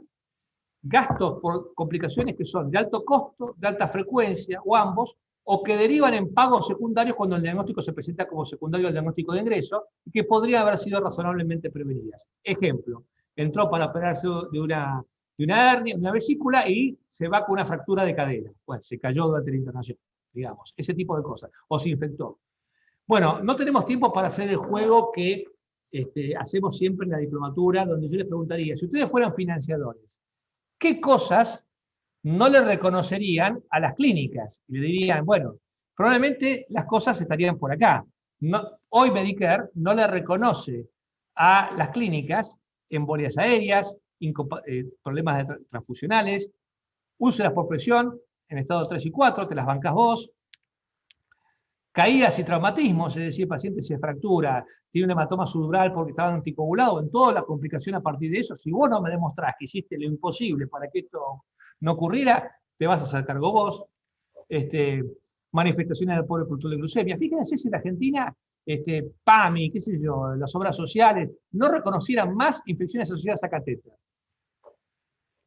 gastos por complicaciones que son de alto costo, de alta frecuencia, o ambos, o que derivan en pagos secundarios cuando el diagnóstico se presenta como secundario al diagnóstico de ingreso, y que podrían haber sido razonablemente prevenidas. Ejemplo, entró para operarse de una hernia, una vesícula, y se va con una fractura de cadera. Bueno, se cayó durante la internación, digamos, ese tipo de cosas, o se infectó. Bueno, no tenemos tiempo para hacer el juego que hacemos siempre en la diplomatura, donde yo les preguntaría, si ustedes fueran financiadores, ¿qué cosas no le reconocerían a las clínicas? Y le dirían, bueno, probablemente las cosas estarían por acá. Hoy Medicare no le reconoce a las clínicas embolias aéreas, problemas transfusionales, úlceras por presión en estado 3 y 4, te las bancas vos, caídas y traumatismos, es decir, el paciente se fractura, tiene un hematoma subdural porque estaba anticoagulado, en toda la complicación a partir de eso, si vos no me demostrás que hiciste lo imposible para que esto no ocurriera, te vas a hacer cargo vos. Manifestaciones del pobre cultural de glucemia. Fíjense si en Argentina, PAMI, qué sé yo, las obras sociales, no reconocieran más infecciones asociadas a catéter.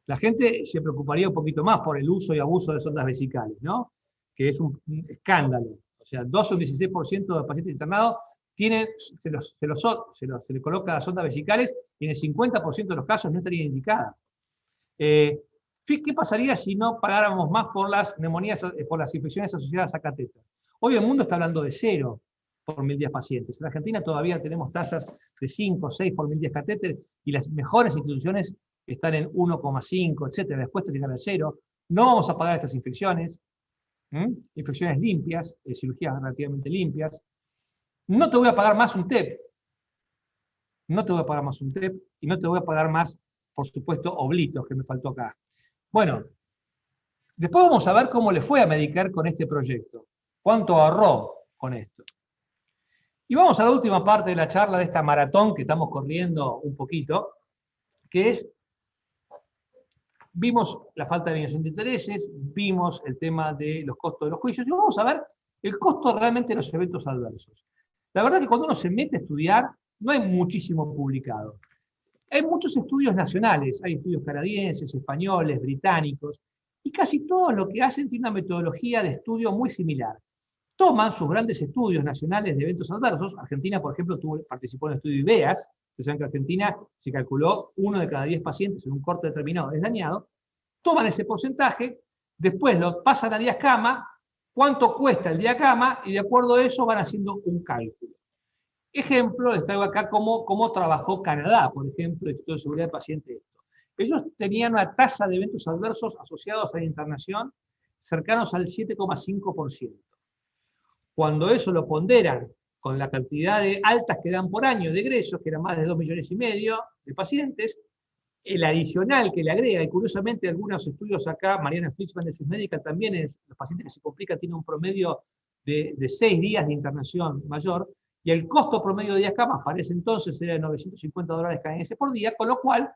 La gente se preocuparía un poquito más por el uso y abuso de sondas vesicales, ¿no? Que es un escándalo. O sea, 12 o 16% de pacientes internados se le coloca las sondas vesicales y en el 50% de los casos no estaría indicada. ¿Qué pasaría si no pagáramos más por las neumonías, por las infecciones asociadas a catéter? Hoy el mundo está hablando de 0 por 1010 pacientes. En Argentina todavía tenemos tasas de 5 o 6 por 1010 catéter y las mejores instituciones están en 1,5, etc. Después te llegan al 0. No vamos a pagar estas infecciones. Infecciones limpias, cirugías relativamente limpias. No te voy a pagar más un TEP. No te voy a pagar más un TEP y no te voy a pagar más, por supuesto, oblitos, que me faltó acá. Bueno, después vamos a ver cómo le fue a Medicare con este proyecto. Cuánto ahorró con esto. Y vamos a la última parte de la charla de esta maratón que estamos corriendo un poquito, que es, vimos la falta de alineación de intereses, vimos el tema de los costos de los juicios, y vamos a ver el costo realmente de los eventos adversos. La verdad que cuando uno se mete a estudiar, no hay muchísimo publicado. Hay muchos estudios nacionales, hay estudios canadienses, españoles, británicos, y casi todo lo que hacen tiene una metodología de estudio muy similar. Toman sus grandes estudios nacionales de eventos adversos. Argentina, por ejemplo, participó en el estudio IBEAS. Ustedes saben que en Argentina se calculó 1 de cada 10 pacientes en un corte determinado es dañado. Toman ese porcentaje, después lo pasan a días cama, cuánto cuesta el día cama, y de acuerdo a eso van haciendo un cálculo. Ejemplo, les traigo acá cómo trabajó Canadá, por ejemplo, el Instituto de Seguridad del Paciente. Ellos tenían una tasa de eventos adversos asociados a la internación cercanos al 7,5%. Cuando eso lo ponderan con la cantidad de altas que dan por año de egresos, que eran más de 2,5 millones de pacientes, el adicional que le agrega, y curiosamente algunos estudios acá, Mariana Flitzman de Susmedica también, los pacientes que se complican tienen un promedio de 6 días de internación mayor, y el costo promedio de días camas para ese entonces era de $950 canadienses por día, con lo cual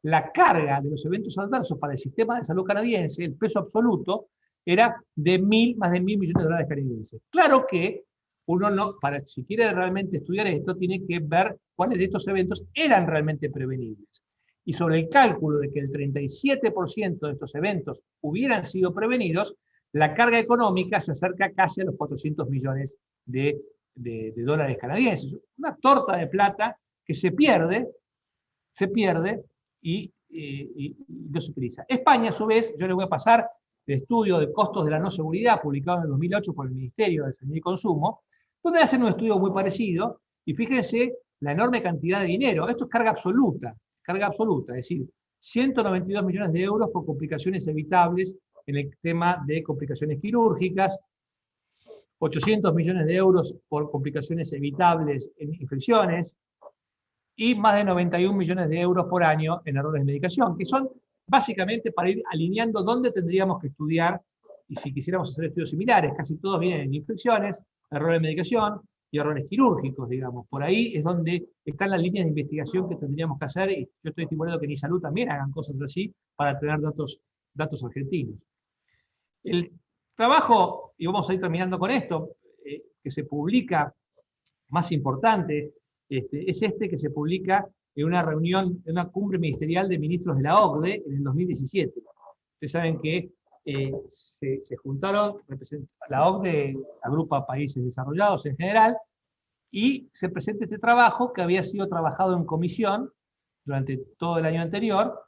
la carga de los eventos adversos para el sistema de salud canadiense, el peso absoluto, era de más de 1.000 millones de dólares canadienses. Claro que uno no, si quiere realmente estudiar esto, tiene que ver cuáles de estos eventos eran realmente prevenibles. y sobre el cálculo de que el 37% de estos eventos hubieran sido prevenidos, la carga económica se acerca casi a los 400 millones de dólares canadienses. Una torta de plata que se pierde y no se utiliza. España, a su vez, yo les voy a pasar el estudio de costos de la no seguridad publicado en el 2008 por el Ministerio de Sanidad y Consumo, donde hacen un estudio muy parecido, y fíjense la enorme cantidad de dinero. Esto es carga absoluta, es decir, 192 millones de euros por complicaciones evitables en el tema de complicaciones quirúrgicas, 800 millones de euros por complicaciones evitables en infecciones, y más de 91 millones de euros por año en errores de medicación, que son básicamente para ir alineando dónde tendríamos que estudiar, y si quisiéramos hacer estudios similares, casi todos vienen en infecciones, errores de medicación y errores quirúrgicos, digamos. Por ahí es donde están las líneas de investigación que tendríamos que hacer, y yo estoy estimulando que en Salud también hagan cosas así para tener datos argentinos. El trabajo, y vamos a ir terminando con esto, que se publica, más importante, es este que se publica en una reunión, en una cumbre ministerial de ministros de la OCDE en el 2017. Ustedes saben que se juntaron, la OCDE agrupa países desarrollados en general, y se presenta este trabajo que había sido trabajado en comisión durante todo el año anterior,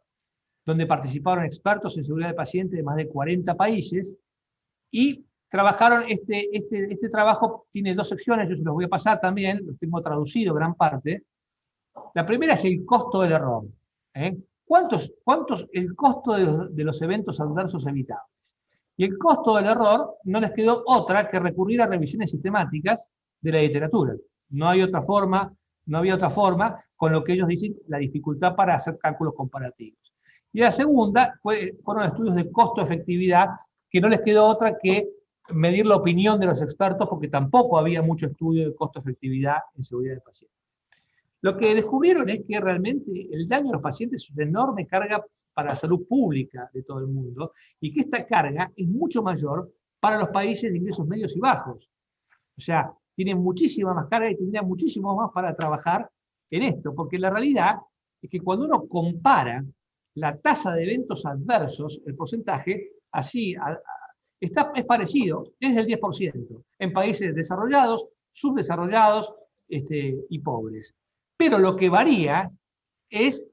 donde participaron expertos en seguridad de pacientes de más de 40 países, y trabajaron, este trabajo tiene dos secciones, yo se los voy a pasar también, los tengo traducido gran parte. La primera es el costo del error. ¿Cuántos el costo de los eventos adversos evitables? Y el costo del error no les quedó otra que recurrir a revisiones sistemáticas de la literatura. No había otra forma, con lo que ellos dicen la dificultad para hacer cálculos comparativos. Y la segunda fueron estudios de costo-efectividad, que no les quedó otra que medir la opinión de los expertos, porque tampoco había mucho estudio de costo-efectividad en seguridad de pacientes. Lo que descubrieron es que realmente el daño a los pacientes es una enorme carga para la salud pública de todo el mundo, y que esta carga es mucho mayor para los países de ingresos medios y bajos. O sea, tienen muchísima más carga y tendrían muchísimo más para trabajar en esto, porque la realidad es que cuando uno compara la tasa de eventos adversos, el porcentaje, así es parecido, es del 10%, en países desarrollados, subdesarrollados y pobres. Pero lo que varía es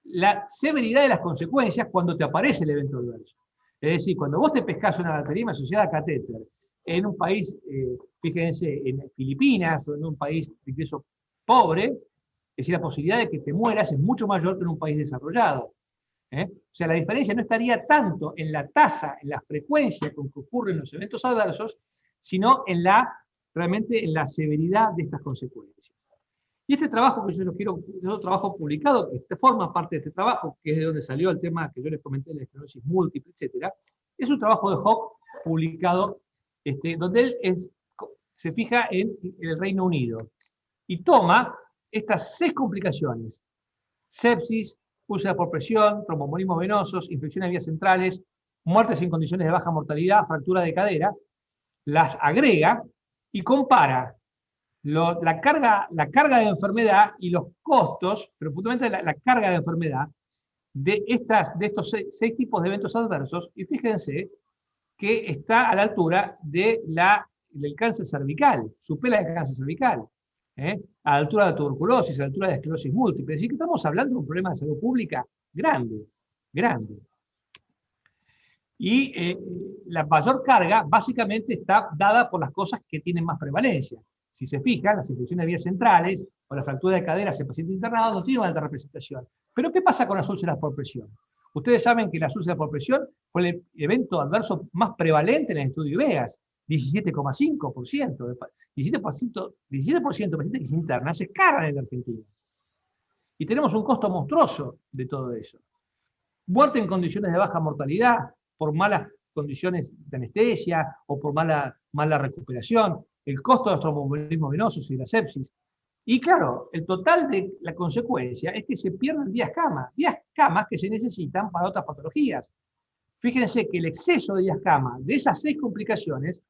la severidad de las consecuencias cuando te aparece el evento adverso. Es decir, cuando vos te pescás una bacteria asociada a catéter en un país, fíjense, en Filipinas o en un país de ingreso pobre, es decir, la posibilidad de que te mueras es mucho mayor que en un país desarrollado. O sea, la diferencia no estaría tanto en la tasa, en la frecuencia con que ocurren los eventos adversos, sino realmente en la severidad de estas consecuencias. Y este trabajo que yo les quiero, es otro trabajo publicado, que forma parte de este trabajo, que es de donde salió el tema que yo les comenté, la esclerosis múltiple, etc. Es un trabajo de Hock publicado, donde él se fija en el Reino Unido y toma estas 6 complicaciones: sepsis, úlceras por presión, tromboembolismos venosos, infecciones de vías centrales, muertes en condiciones de baja mortalidad, fractura de cadera, las agrega y compara la carga de enfermedad y los costos, pero fundamentalmente la carga de enfermedad de estos 6 tipos de eventos adversos, y fíjense que está a la altura del cáncer cervical, supera el cáncer cervical, a la altura de la tuberculosis, a la altura de la esclerosis múltiple. Es decir, que estamos hablando de un problema de salud pública grande. Y la mayor carga básicamente está dada por las cosas que tienen más prevalencia. Si se fijan, las infecciones de vías centrales o la fractura de caderas en pacientes internados no tienen una alta representación. Pero ¿qué pasa con las úlceras por presión? Ustedes saben que las úlceras por presión fue el evento adverso más prevalente en el estudio IVEAS, 17,5%. 17% de pacientes que se internan se cargan en la Argentina. Y tenemos un costo monstruoso de todo eso. Muerte en condiciones de baja mortalidad, por malas condiciones de anestesia o por mala recuperación, el costo de los tromboembolismos venosos y la sepsis. Y claro, el total de la consecuencia es que se pierden días camas que se necesitan para otras patologías. Fíjense que el exceso de días camas de esas 6 complicaciones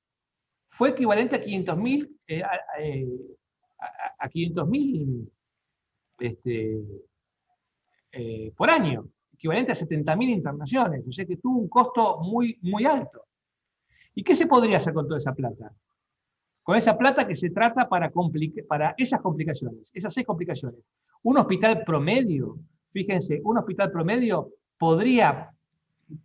fue equivalente a 500.000 por año, equivalente a 70.000 internaciones, o sea que tuvo un costo muy, muy alto. ¿Y qué se podría hacer con toda esa plata? Con esa plata que se trata para esas complicaciones, esas 6 complicaciones. Un hospital promedio, fíjense, un hospital promedio podría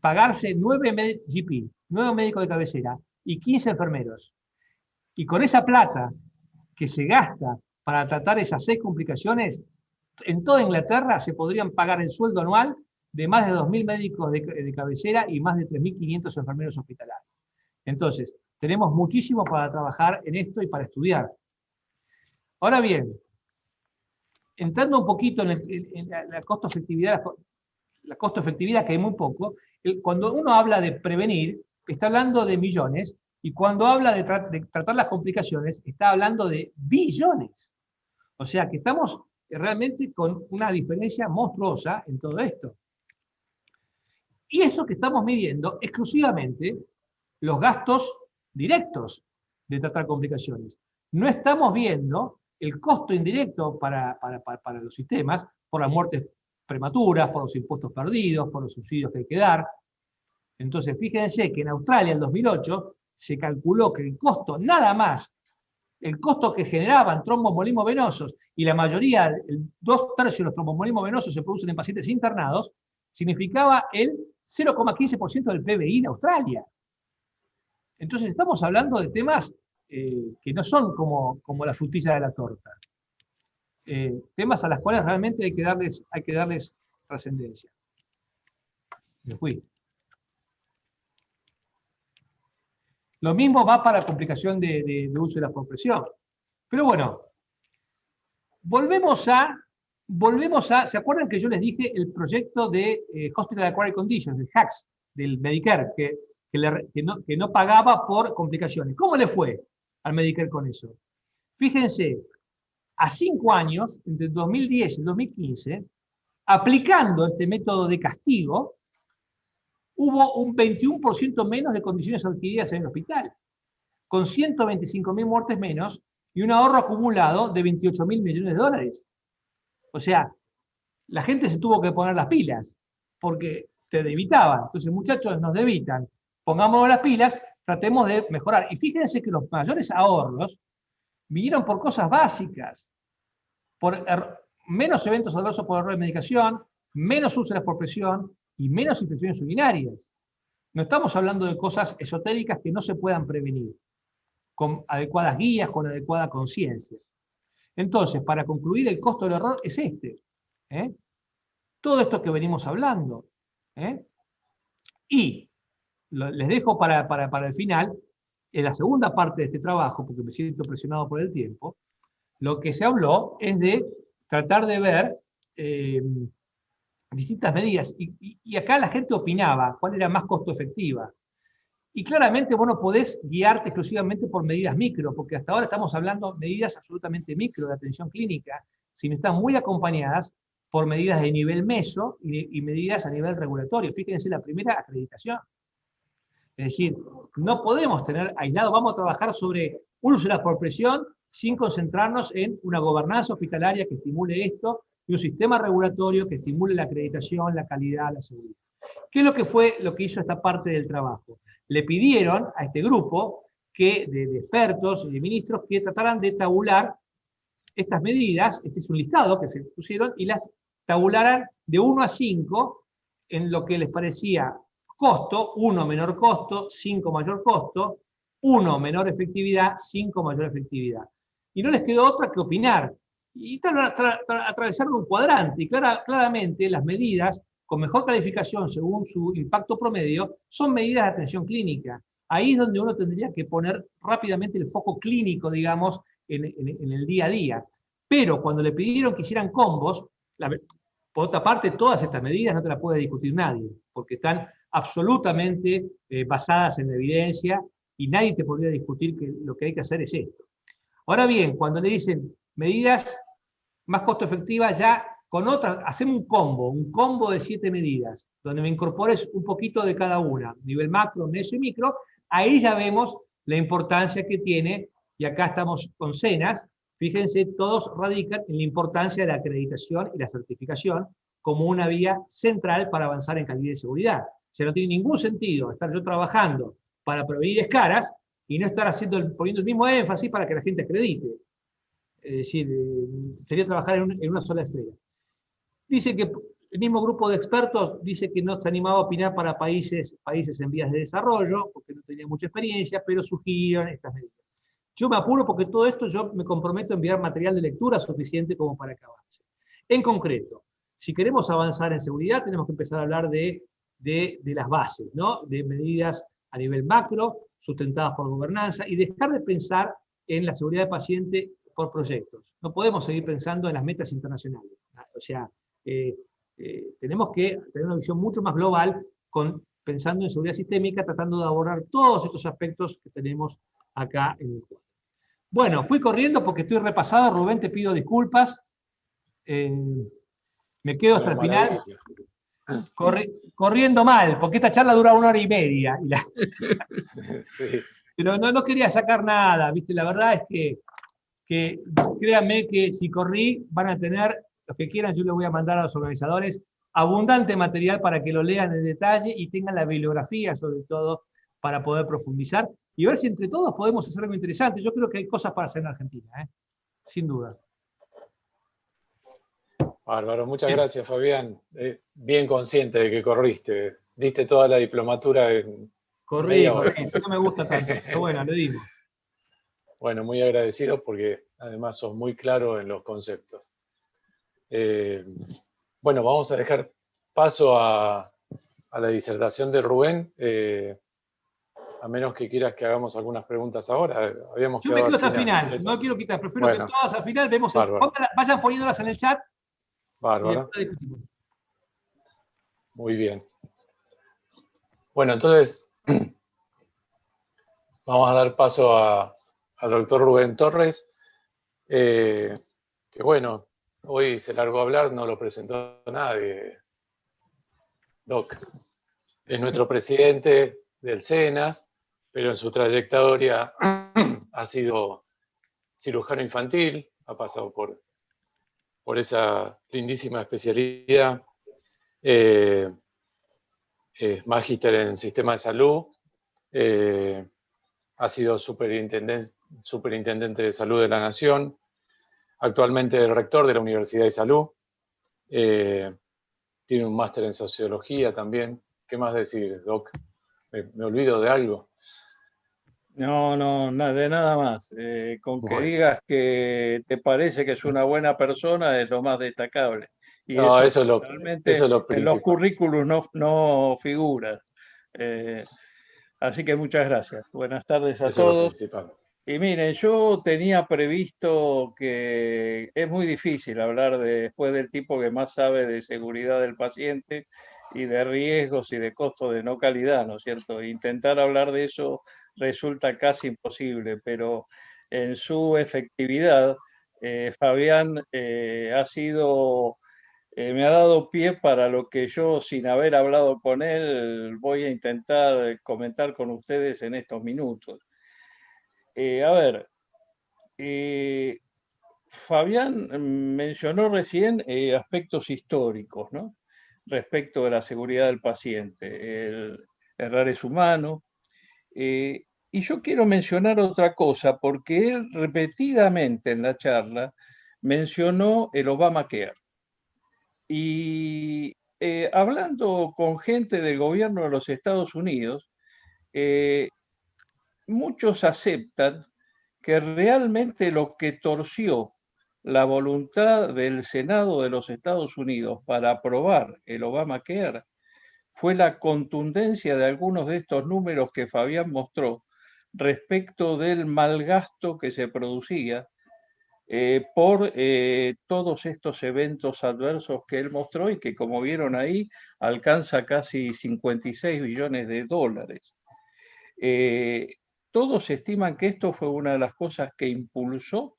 pagarse 9 GP, 9 médicos de cabecera y 15 enfermeros. Y con esa plata que se gasta para tratar esas 6 complicaciones, en toda Inglaterra se podrían pagar el sueldo anual de más de 2.000 médicos de cabecera y más de 3.500 enfermeros hospitalarios. Entonces, tenemos muchísimo para trabajar en esto y para estudiar. Ahora bien, entrando un poquito en la costo-efectividad, que hay muy poco, cuando uno habla de prevenir, está hablando de millones, y cuando habla de tratar las complicaciones, está hablando de billones. O sea que estamos realmente con una diferencia monstruosa en todo esto. Y eso que estamos midiendo exclusivamente los gastos directos de tratar complicaciones. No estamos viendo el costo indirecto para los sistemas, por las muertes prematuras, por los impuestos perdidos, por los subsidios que hay que dar. Entonces, fíjense que en Australia, en 2008, se calculó que el costo, nada más, el costo que generaban tromboembolismos venosos, y la mayoría, 2/3 de los tromboembolismos venosos se producen en pacientes internados, significaba el 0,15% del PBI de Australia. Entonces estamos hablando de temas que no son como la frutilla de la torta. Temas a los cuales realmente hay que darles trascendencia. Me fui. Lo mismo va para complicación de uso de la compresión. Pero bueno, volvemos a, ¿se acuerdan que yo les dije el proyecto de Hospital Acquired Conditions, el HACS, del Medicare, que no pagaba por complicaciones? ¿Cómo le fue al Medicare con eso? Fíjense, a 5 años, entre 2010 y 2015, aplicando este método de castigo, hubo un 21% menos de condiciones adquiridas en el hospital, con 125.000 muertes menos y un ahorro acumulado de 28.000 millones de dólares. O sea, la gente se tuvo que poner las pilas, porque te debitaban. Entonces, muchachos, nos debitan. Pongámonos las pilas, tratemos de mejorar. Y fíjense que los mayores ahorros vinieron por cosas básicas, por menos eventos adversos por error de medicación, menos úlceras por presión y menos infecciones urinarias. No estamos hablando de cosas esotéricas que no se puedan prevenir, con adecuadas guías, con adecuada conciencia. Entonces, para concluir, el costo del error es este. Todo esto que venimos hablando. Y les dejo para el final, en la segunda parte de este trabajo, porque me siento presionado por el tiempo, lo que se habló es de tratar de ver distintas medidas. Y acá la gente opinaba cuál era más costo efectiva. Y claramente vos no podés guiarte exclusivamente por medidas micro, porque hasta ahora estamos hablando de medidas absolutamente micro de atención clínica, sino están muy acompañadas por medidas de nivel meso y medidas a nivel regulatorio. Fíjense la primera, acreditación. Es decir, no podemos tener aislado, vamos a trabajar sobre úlceras por presión sin concentrarnos en una gobernanza hospitalaria que estimule esto y un sistema regulatorio que estimule la acreditación, la calidad, la seguridad. ¿Qué es lo que hizo esta parte del trabajo? Le pidieron a este grupo de expertos y de ministros que trataran de tabular estas medidas, este es un listado que se pusieron, y las tabularan de 1 a 5 en lo que les parecía costo, 1 menor costo, 5 mayor costo, 1 menor efectividad, 5 mayor efectividad. Y no les quedó otra que opinar. Y atravesaron un cuadrante, y claramente las medidas con mejor calificación según su impacto promedio son medidas de atención clínica. Ahí es donde uno tendría que poner rápidamente el foco clínico, digamos, en el día a día. Pero cuando le pidieron que hicieran combos, por otra parte, todas estas medidas no te las puede discutir nadie, porque están absolutamente basadas en la evidencia y nadie te podría discutir que lo que hay que hacer es esto. Ahora bien, cuando le dicen medidas más costo efectivas, ya con otras, hacemos un combo de 7 medidas, donde me incorpores un poquito de cada una, nivel macro, meso y micro, ahí ya vemos la importancia que tiene, y acá estamos con cenas, fíjense, todos radican en la importancia de la acreditación y la certificación, como una vía central para avanzar en calidad y seguridad. O sea, no tiene ningún sentido estar yo trabajando para proveer caras y no estar poniendo el mismo énfasis para que la gente acredite. Es decir, sería trabajar en una sola esfera. Dice que el mismo grupo de expertos dice que no se animaba a opinar para países en vías de desarrollo, porque no tenía mucha experiencia, pero sugirieron estas medidas. Yo me apuro porque todo esto yo me comprometo a enviar material de lectura suficiente como para que avance. En concreto, si queremos avanzar en seguridad, tenemos que empezar a hablar de las bases, ¿no? De medidas a nivel macro, sustentadas por gobernanza, y dejar de pensar en la seguridad del paciente por proyectos. No podemos seguir pensando en las metas internacionales. O sea, tenemos que tener una visión mucho más global, pensando en seguridad sistémica, tratando de abordar todos estos aspectos que tenemos acá en el cuadro. Bueno, fui corriendo porque estoy repasado. Rubén, te pido disculpas. Me quedo hasta el final. Corriendo mal, porque esta charla dura 1 hora y media. Sí. Pero no quería sacar nada, ¿viste? La verdad es que créanme que si corrí, van a tener, los que quieran, yo les voy a mandar a los organizadores abundante material para que lo lean en detalle y tengan la bibliografía, sobre todo, para poder profundizar y ver si entre todos podemos hacer algo interesante. Yo creo que hay cosas para hacer en Argentina, sin duda. Bárbaro, muchas gracias, Fabián. Bien consciente de que corriste. Diste toda la diplomatura en media hora. Corrí, no me gusta tanto, pero bueno, lo digo. Bueno, muy agradecido porque además sos muy claro en los conceptos. Bueno, vamos a dejar paso a la disertación de Rubén, a menos que quieras que hagamos algunas preguntas ahora. Yo me quedo hasta el final, no quiero quitar, prefiero que todas al final vemos, vayan poniéndolas en el chat. Bárbaro. Muy bien. Bueno, entonces vamos a dar paso al doctor Rubén Torres, que bueno, hoy se largó a hablar, no lo presentó nadie. Doc, es nuestro presidente del SENAS, pero en su trayectoria ha sido cirujano infantil, ha pasado por esa lindísima especialidad, es magíster en sistema de salud, ha sido superintendente de salud de la Nación, actualmente el rector de la Universidad de Salud, tiene un máster en sociología también. ¿Qué más decir, Doc? ¿Me olvido de algo? No, de nada más. Con que digas que te parece que es una buena persona es lo más destacable. Y no, eso es realmente lo en los currículos no figura. Así que muchas gracias. Buenas tardes a todos. Es lo principal. Y miren, yo tenía previsto que es muy difícil hablar después del tipo que más sabe de seguridad del paciente y de riesgos y de costos de no calidad, ¿no es cierto? Intentar hablar de eso resulta casi imposible, pero en su efectividad, Fabián me ha dado pie para lo que yo, sin haber hablado con él, voy a intentar comentar con ustedes en estos minutos. A ver, Fabián mencionó recién aspectos históricos, ¿no? Respecto de la seguridad del paciente. El errar es humano. Y yo quiero mencionar otra cosa, porque él repetidamente en la charla mencionó el Obamacare. Y hablando con gente del gobierno de los Estados Unidos, muchos aceptan que realmente lo que torció la voluntad del Senado de los Estados Unidos para aprobar el Obamacare fue la contundencia de algunos de estos números que Fabián mostró respecto del mal gasto que se producía por todos estos eventos adversos que él mostró y que, como vieron ahí, alcanza casi 56 billones de dólares. Todos estiman que esto fue una de las cosas que impulsó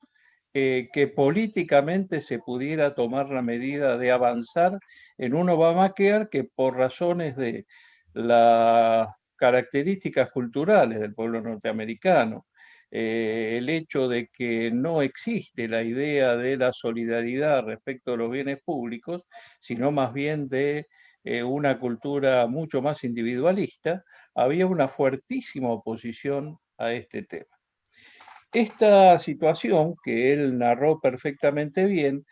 que políticamente se pudiera tomar la medida de avanzar en un Obamacare que, por razones de las características culturales del pueblo norteamericano, el hecho de que no existe la idea de la solidaridad respecto a los bienes públicos, sino más bien de una cultura mucho más individualista, había una fuertísima oposición a este tema. Esta situación, que él narró perfectamente bien,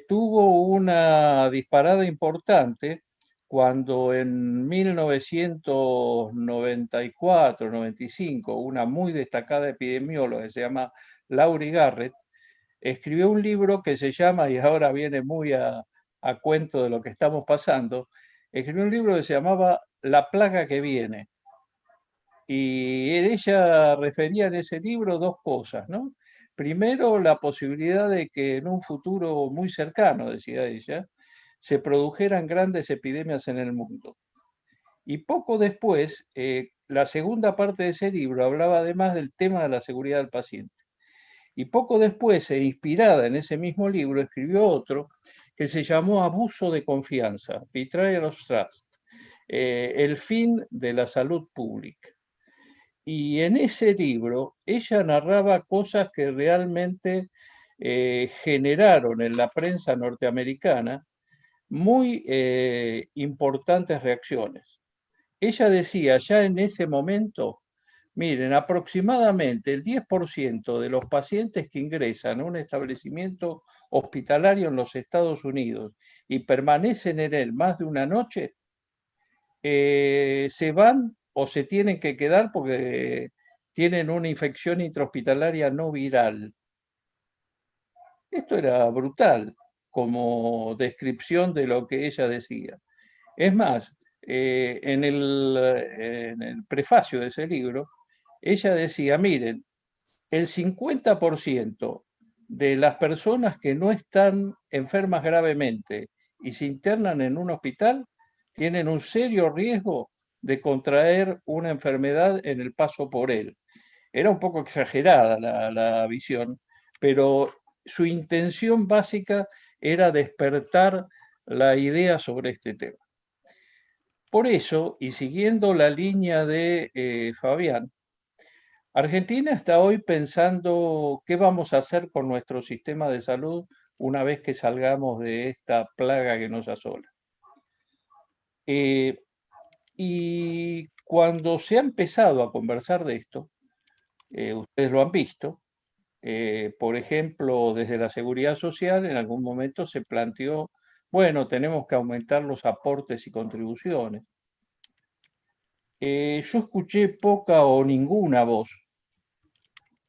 tuvo una disparada importante cuando en 1994-95 una muy destacada epidemióloga que se llama Laurie Garrett escribió un libro que se llama, y ahora viene muy a cuento de lo que estamos pasando, escribió un libro que se llamaba La plaga que viene. Y ella refería en ese libro dos cosas, ¿no? Primero, la posibilidad de que en un futuro muy cercano, decía ella, se produjeran grandes epidemias en el mundo. Y poco después, la segunda parte de ese libro hablaba además del tema de la seguridad del paciente. Y poco después, inspirada en ese mismo libro, escribió otro que se llamó Abuso de confianza, Betrayal of Trust, el fin de la salud pública. Y en ese libro ella narraba cosas que realmente generaron en la prensa norteamericana muy importantes reacciones. Ella decía ya en ese momento, miren, aproximadamente el 10% de los pacientes que ingresan a un establecimiento hospitalario en los Estados Unidos y permanecen en él más de una noche, se van o se tienen que quedar porque tienen una infección intrahospitalaria no viral. Esto era brutal como descripción de lo que ella decía. Es más, en el prefacio de ese libro, ella decía, miren, el 50% de las personas que no están enfermas gravemente y se internan en un hospital tienen un serio riesgo de contraer una enfermedad en el paso por él. Era un poco exagerada la visión, pero su intención básica era despertar la idea sobre este tema. Por eso, y siguiendo la línea de Fabián, Argentina está hoy pensando qué vamos a hacer con nuestro sistema de salud una vez que salgamos de esta plaga que nos asola. Y cuando se ha empezado a conversar de esto, ustedes lo han visto, por ejemplo, desde la seguridad social en algún momento se planteó, bueno, tenemos que aumentar los aportes y contribuciones. Yo escuché poca o ninguna voz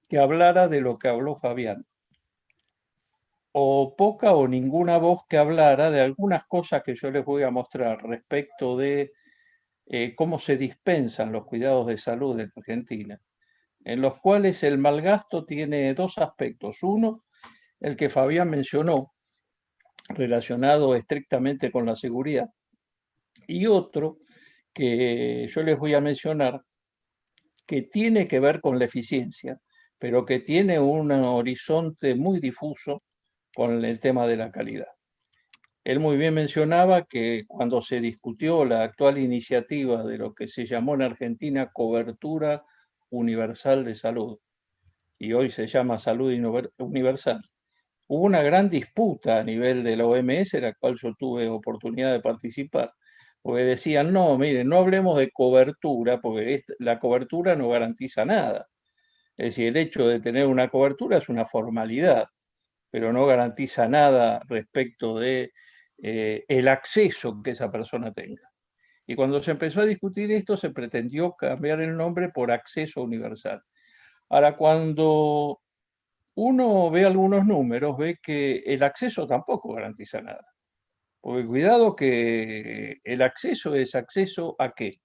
que hablara de lo que habló Fabián, o poca o ninguna voz que hablara de algunas cosas que yo les voy a mostrar respecto de cómo se dispensan los cuidados de salud en Argentina, en los cuales el malgasto tiene dos aspectos. Uno, el que Fabián mencionó, relacionado estrictamente con la seguridad, y otro que yo les voy a mencionar, que tiene que ver con la eficiencia, pero que tiene un horizonte muy difuso con el tema de la calidad. Él muy bien mencionaba que cuando se discutió la actual iniciativa de lo que se llamó en Argentina cobertura universal de salud, y hoy se llama salud universal, hubo una gran disputa a nivel de la OMS, en la cual yo tuve oportunidad de participar, porque decían, no, miren, no hablemos de cobertura, porque la cobertura no garantiza nada. Es decir, el hecho de tener una cobertura es una formalidad, pero no garantiza nada respecto de el acceso que esa persona tenga. Y cuando se empezó a discutir esto, se pretendió cambiar el nombre por acceso universal. Ahora, cuando uno ve algunos números, ve que el acceso tampoco garantiza nada. Porque cuidado que el acceso es acceso a qué.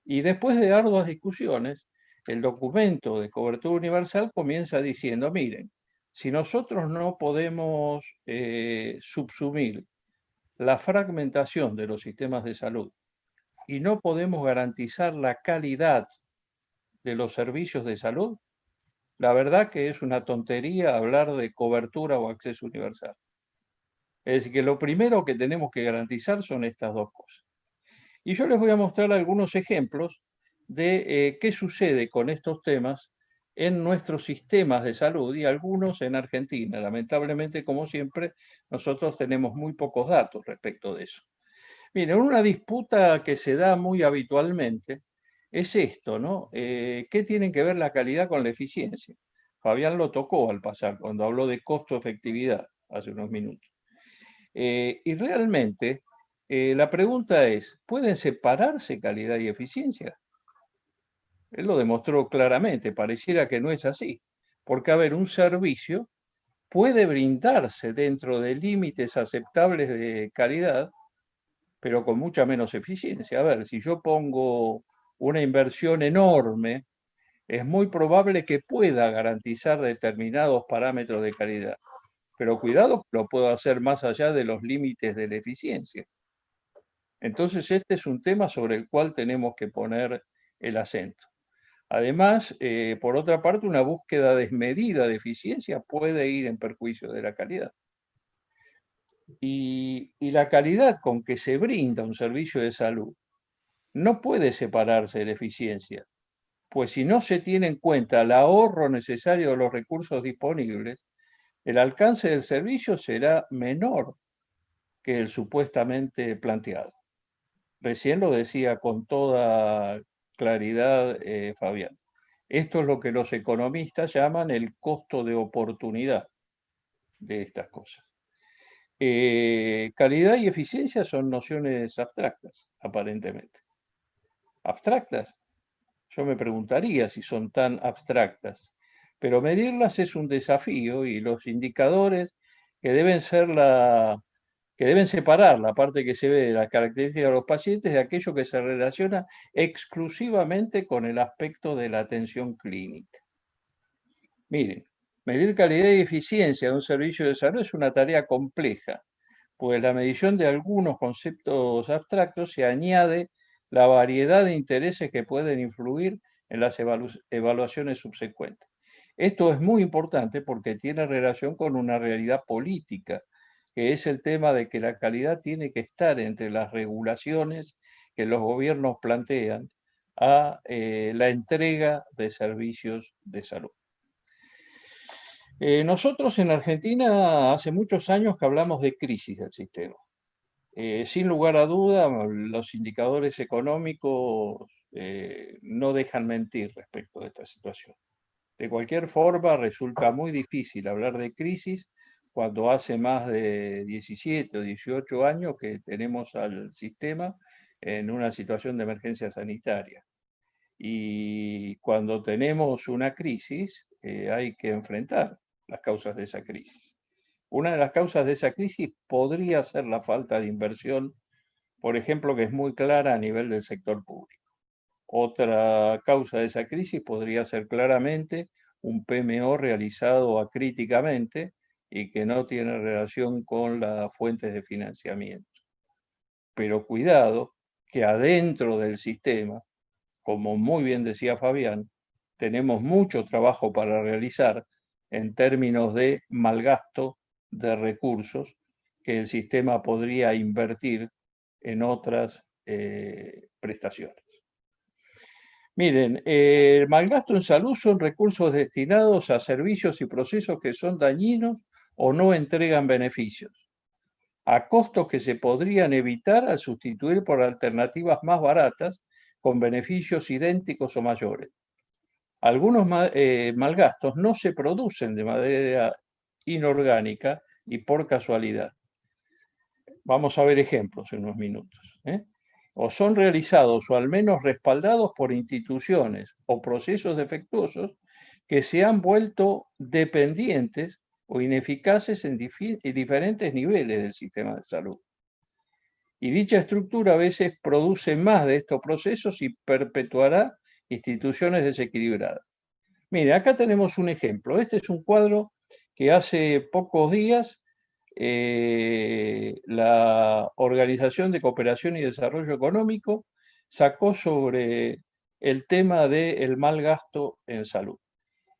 Y después de arduas discusiones, el documento de cobertura universal comienza diciendo, miren, si nosotros no podemos subsumir la fragmentación de los sistemas de salud y no podemos garantizar la calidad de los servicios de salud, la verdad que es una tontería hablar de cobertura o acceso universal. Es decir, que lo primero que tenemos que garantizar son estas dos cosas. Y yo les voy a mostrar algunos ejemplos de qué sucede con estos temas en nuestros sistemas de salud y algunos en Argentina. Lamentablemente, como siempre, nosotros tenemos muy pocos datos respecto de eso. Miren, una disputa que se da muy habitualmente es esto, ¿no? ¿Qué tiene que ver la calidad con la eficiencia? Fabián lo tocó al pasar, cuando habló de costo-efectividad hace unos minutos. Y realmente, la pregunta es, ¿pueden separarse calidad y eficiencia? Él lo demostró claramente, pareciera que no es así, porque, a ver, un servicio puede brindarse dentro de límites aceptables de calidad, pero con mucha menos eficiencia. A ver, si yo pongo una inversión enorme, es muy probable que pueda garantizar determinados parámetros de calidad, pero cuidado, lo puedo hacer más allá de los límites de la eficiencia. Entonces, este es un tema sobre el cual tenemos que poner el acento. Además, por otra parte, una búsqueda desmedida de eficiencia puede ir en perjuicio de la calidad. Y la calidad con que se brinda un servicio de salud no puede separarse de la eficiencia, pues si no se tiene en cuenta el ahorro necesario de los recursos disponibles, el alcance del servicio será menor que el supuestamente planteado. Recién lo decía con toda claridad Fabián. Esto es lo que los economistas llaman el costo de oportunidad de estas cosas. Calidad y eficiencia son nociones abstractas, aparentemente. ¿Abstractas? Yo me preguntaría si son tan abstractas, pero medirlas es un desafío y los indicadores que deben separar la parte que se ve de las características de los pacientes de aquello que se relaciona exclusivamente con el aspecto de la atención clínica. Miren, medir calidad y eficiencia de un servicio de salud es una tarea compleja, pues la medición de algunos conceptos abstractos se añade la variedad de intereses que pueden influir en las evaluaciones subsecuentes. Esto es muy importante porque tiene relación con una realidad política, que es el tema de que la calidad tiene que estar entre las regulaciones que los gobiernos plantean a la entrega de servicios de salud. Nosotros en Argentina hace muchos años que hablamos de crisis del sistema. Sin lugar a duda, los indicadores económicos no dejan mentir respecto de esta situación. De cualquier forma, resulta muy difícil hablar de crisis cuando hace más de 17 o 18 años que tenemos al sistema en una situación de emergencia sanitaria. Y cuando tenemos una crisis, hay que enfrentar las causas de esa crisis. Una de las causas de esa crisis podría ser la falta de inversión, por ejemplo, que es muy clara a nivel del sector público. Otra causa de esa crisis podría ser claramente un PMO realizado acríticamente y que no tiene relación con las fuentes de financiamiento. Pero cuidado que adentro del sistema, como muy bien decía Fabián, tenemos mucho trabajo para realizar en términos de malgasto de recursos que el sistema podría invertir en otras prestaciones. Miren, el malgasto en salud son recursos destinados a servicios y procesos que son dañinos o no entregan beneficios, a costos que se podrían evitar al sustituir por alternativas más baratas con beneficios idénticos o mayores. Algunos malgastos no se producen de manera inorgánica y por casualidad. Vamos a ver ejemplos en unos minutos. O son realizados o al menos respaldados por instituciones o procesos defectuosos que se han vuelto dependientes o ineficaces en diferentes niveles del sistema de salud. Y dicha estructura a veces produce más de estos procesos y perpetuará instituciones desequilibradas. Mire, acá tenemos un ejemplo. Este es un cuadro que hace pocos días la Organización de Cooperación y Desarrollo Económico sacó sobre el tema del mal gasto en salud.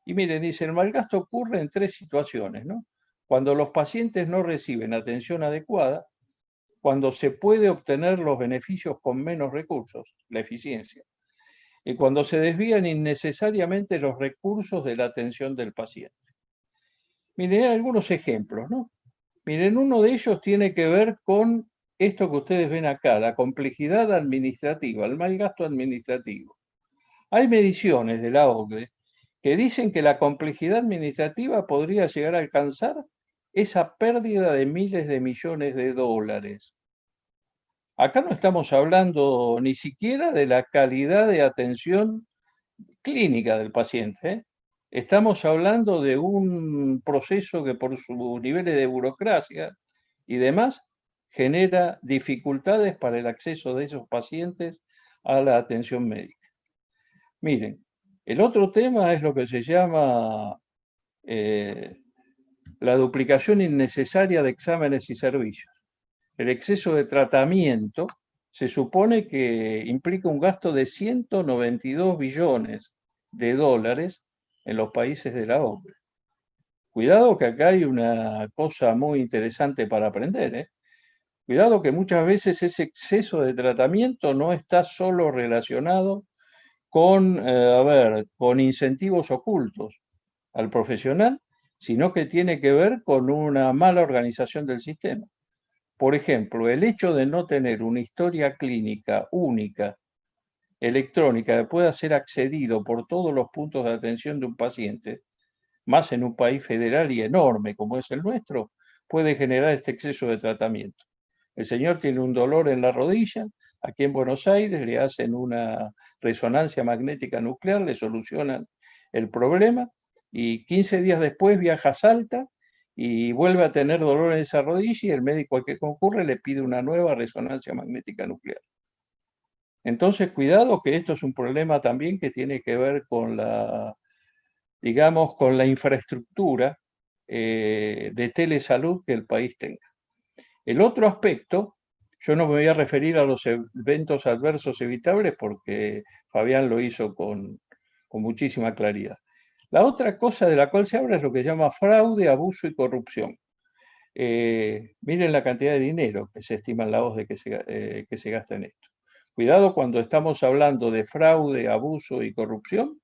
Y miren, dice, el mal gasto ocurre en tres situaciones, ¿no? Cuando los pacientes no reciben atención adecuada, cuando se puede obtener los beneficios con menos recursos, la eficiencia, y cuando se desvían innecesariamente los recursos de la atención del paciente. Miren, hay algunos ejemplos, ¿no? Miren, uno de ellos tiene que ver con esto que ustedes ven acá, la complejidad administrativa, el mal gasto administrativo. Hay mediciones de la OCDE que dicen que la complejidad administrativa podría llegar a alcanzar esa pérdida de miles de millones de dólares. Acá no estamos hablando ni siquiera de la calidad de atención clínica del paciente, ¿eh? Estamos hablando de un proceso que por sus niveles de burocracia y demás genera dificultades para el acceso de esos pacientes a la atención médica. Miren, el otro tema es lo que se llama la duplicación innecesaria de exámenes y servicios. El exceso de tratamiento se supone que implica un gasto de 192 billones de dólares en los países de la OCDE. Cuidado que acá hay una cosa muy interesante para aprender, ¿eh? Cuidado que muchas veces ese exceso de tratamiento no está solo relacionado con, con incentivos ocultos al profesional, sino que tiene que ver con una mala organización del sistema. Por ejemplo, el hecho de no tener una historia clínica única, electrónica, que pueda ser accedido por todos los puntos de atención de un paciente, más en un país federal y enorme como es el nuestro, puede generar este exceso de tratamiento. El señor tiene un dolor en la rodilla, aquí en Buenos Aires le hacen una resonancia magnética nuclear, le solucionan el problema y 15 días después viaja a Salta y vuelve a tener dolor en esa rodilla y el médico al que concurre le pide una nueva resonancia magnética nuclear. Entonces, cuidado que esto es un problema también que tiene que ver con la, digamos, con la infraestructura de telesalud que el país tenga. El otro aspecto, yo no me voy a referir a los eventos adversos evitables porque Fabián lo hizo con muchísima claridad. La otra cosa de la cual se habla es lo que se llama fraude, abuso y corrupción. Miren la cantidad de dinero que se estima en la OCDE que se gasta en esto. Cuidado cuando estamos hablando de fraude, abuso y corrupción,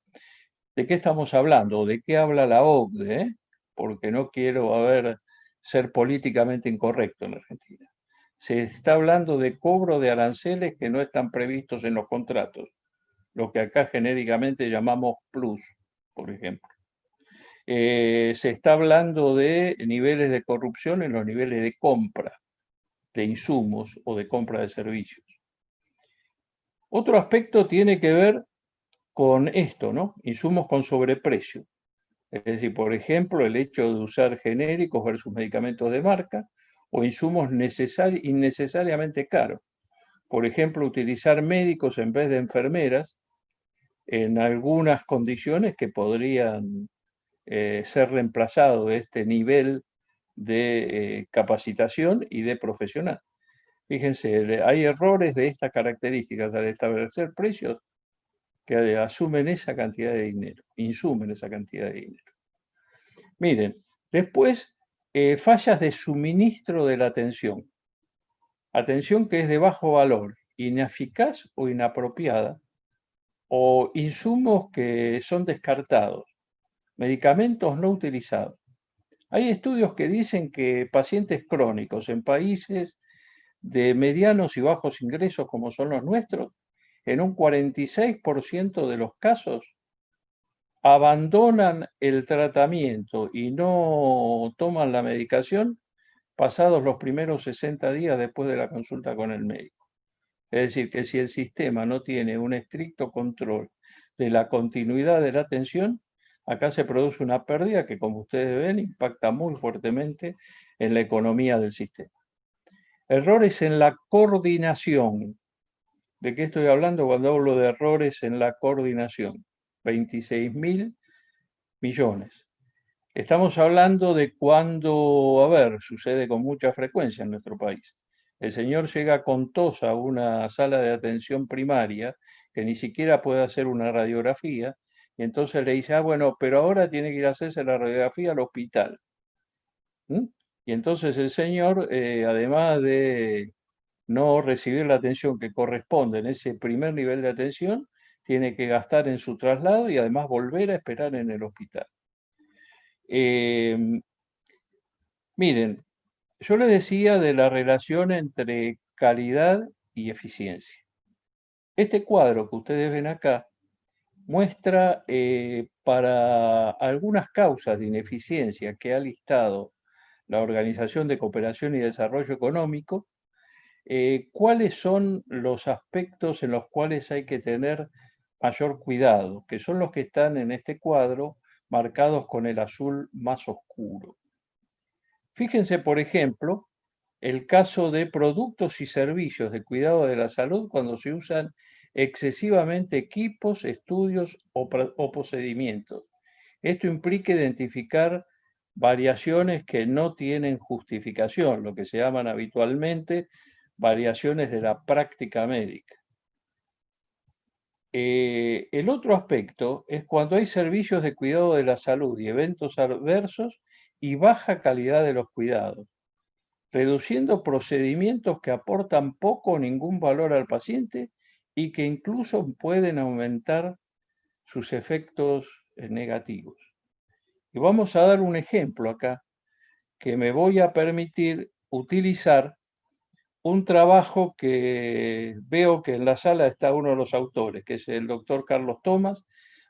¿de qué estamos hablando? ¿De qué habla la OCDE? Porque no quiero ser políticamente incorrecto en Argentina. Se está hablando de cobro de aranceles que no están previstos en los contratos, lo que acá genéricamente llamamos plus, por ejemplo. Se está hablando de niveles de corrupción en los niveles de compra de insumos o de compra de servicios. Otro aspecto tiene que ver con esto, ¿no? Insumos con sobreprecio. Es decir, por ejemplo, el hecho de usar genéricos versus medicamentos de marca o insumos innecesariamente caros. Por ejemplo, utilizar médicos en vez de enfermeras en algunas condiciones que podrían ser reemplazados de este nivel de capacitación y de profesional. Fíjense, hay errores de estas características al establecer precios que asumen esa cantidad de dinero, insumen esa cantidad de dinero. Miren, después, fallas de suministro de la atención. Atención que es de bajo valor, ineficaz o inapropiada, o insumos que son descartados, medicamentos no utilizados. Hay estudios que dicen que pacientes crónicos en países de medianos y bajos ingresos como son los nuestros, en un 46% de los casos abandonan el tratamiento y no toman la medicación pasados los primeros 60 días después de la consulta con el médico. Es decir, que si el sistema no tiene un estricto control de la continuidad de la atención, acá se produce una pérdida que, como ustedes ven, impacta muy fuertemente en la economía del sistema. Errores en la coordinación. ¿De qué estoy hablando cuando hablo de errores en la coordinación? 26.000 millones. Estamos hablando de cuando, sucede con mucha frecuencia en nuestro país. El señor llega con tos a una sala de atención primaria que ni siquiera puede hacer una radiografía y entonces le dice, bueno, pero ahora tiene que ir a hacerse la radiografía al hospital. Y entonces el señor, además de no recibir la atención que corresponde en ese primer nivel de atención, tiene que gastar en su traslado y además volver a esperar en el hospital. Miren, yo les decía de la relación entre calidad y eficiencia. Este cuadro que ustedes ven acá muestra para algunas causas de ineficiencia que ha listado la Organización de Cooperación y Desarrollo Económico, cuáles son los aspectos en los cuales hay que tener mayor cuidado, que son los que están en este cuadro marcados con el azul más oscuro. Fíjense, por ejemplo, el caso de productos y servicios de cuidado de la salud cuando se usan excesivamente equipos, estudios o procedimientos. Esto implica identificar variaciones que no tienen justificación, lo que se llaman habitualmente variaciones de la práctica médica. El otro aspecto es cuando hay servicios de cuidado de la salud y eventos adversos y baja calidad de los cuidados, reduciendo procedimientos que aportan poco o ningún valor al paciente y que incluso pueden aumentar sus efectos negativos. Y vamos a dar un ejemplo acá que me voy a permitir utilizar un trabajo que veo que en la sala está uno de los autores, que es el doctor Carlos Tomás,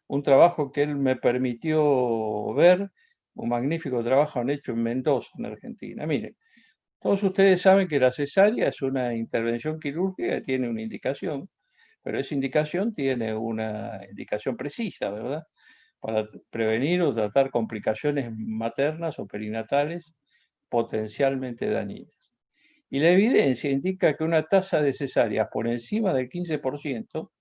un trabajo que él me permitió ver, un magnífico trabajo hecho en Mendoza, en Argentina. Miren, todos ustedes saben que la cesárea es una intervención quirúrgica que tiene una indicación, pero esa indicación tiene una indicación precisa, ¿verdad? Para prevenir o tratar complicaciones maternas o perinatales potencialmente dañinas. Y la evidencia indica que una tasa de cesáreas por encima del 15%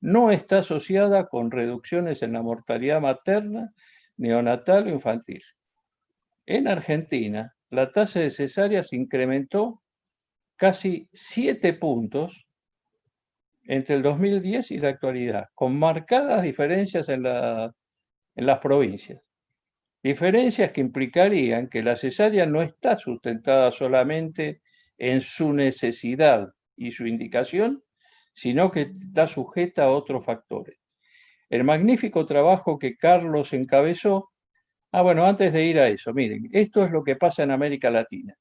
no está asociada con reducciones en la mortalidad materna, neonatal o infantil. En Argentina, la tasa de cesáreas incrementó casi 7 puntos entre el 2010 y la actualidad, con marcadas diferencias en las provincias. Diferencias que implicarían que la cesárea no está sustentada solamente en su necesidad y su indicación, sino que está sujeta a otros factores. El magnífico trabajo que Carlos encabezó. Bueno, antes de ir a eso, miren, esto es lo que pasa en América Latina.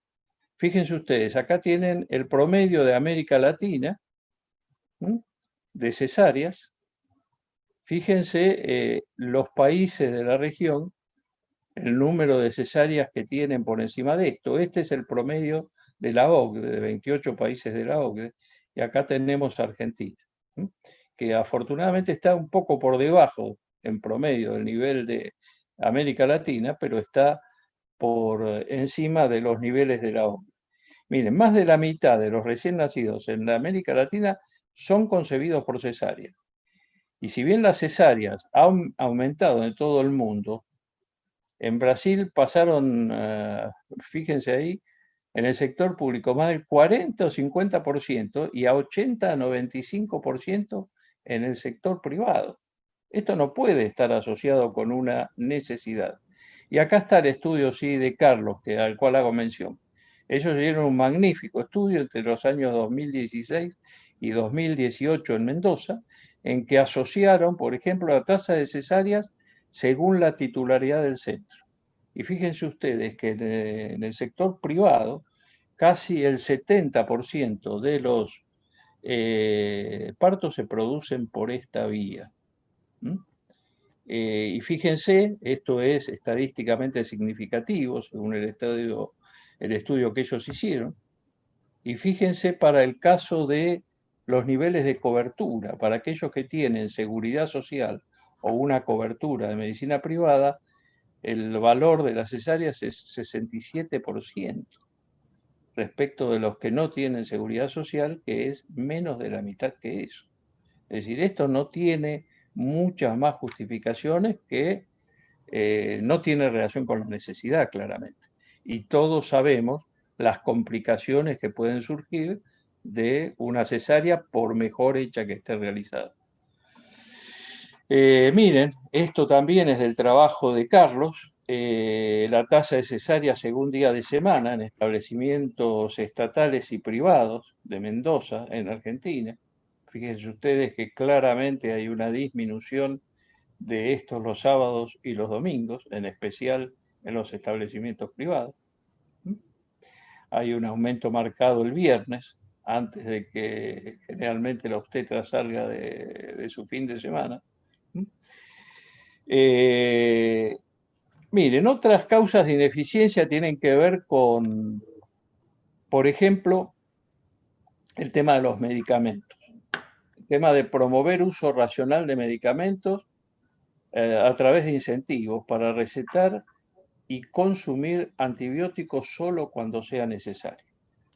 Fíjense ustedes, acá tienen el promedio de América Latina de cesáreas. Fíjense los países de la región, el número de cesáreas que tienen por encima de esto. Este es el promedio de la OCDE, de 28 países de la OCDE, y acá tenemos Argentina, que afortunadamente está un poco por debajo en promedio del nivel de América Latina, pero está por encima de los niveles de la OCDE. Miren, más de la mitad de los recién nacidos en la América Latina son concebidos por cesárea. Y si bien las cesáreas han aumentado en todo el mundo, en Brasil pasaron, fíjense ahí, en el sector público más del 40 o 50% y a 80 a 95% en el sector privado. Esto no puede estar asociado con una necesidad. Y acá está el estudio sí, de Carlos, al cual hago mención. Ellos hicieron un magnífico estudio entre los años 2016 y 2018 en Mendoza, en que asociaron, por ejemplo, la tasa de cesáreas según la titularidad del centro. Y fíjense ustedes que en el sector privado, casi el 70% de los partos se producen por esta vía. Y fíjense, esto es estadísticamente significativo, según el estudio que ellos hicieron. Y fíjense para el caso de los niveles de cobertura, para aquellos que tienen seguridad social o una cobertura de medicina privada, el valor de las cesáreas es 67% respecto de los que no tienen seguridad social, que es menos de la mitad que eso. Es decir, esto no tiene muchas más justificaciones que no tiene relación con la necesidad, claramente. Y todos sabemos las complicaciones que pueden surgir de una cesárea por mejor hecha que esté realizada. Miren, esto también es del trabajo de Carlos, la tasa de cesárea según día de semana en establecimientos estatales y privados de Mendoza, en Argentina. Fíjense ustedes que claramente hay una disminución de estos los sábados y los domingos, en especial en los establecimientos privados. Hay un aumento marcado el viernes, antes de que generalmente la obstetra salga de su fin de semana. Miren, otras causas de ineficiencia tienen que ver con, por ejemplo, el tema de los medicamentos. El tema de promover uso racional de medicamentos a través de incentivos para recetar y consumir antibióticos solo cuando sea necesario.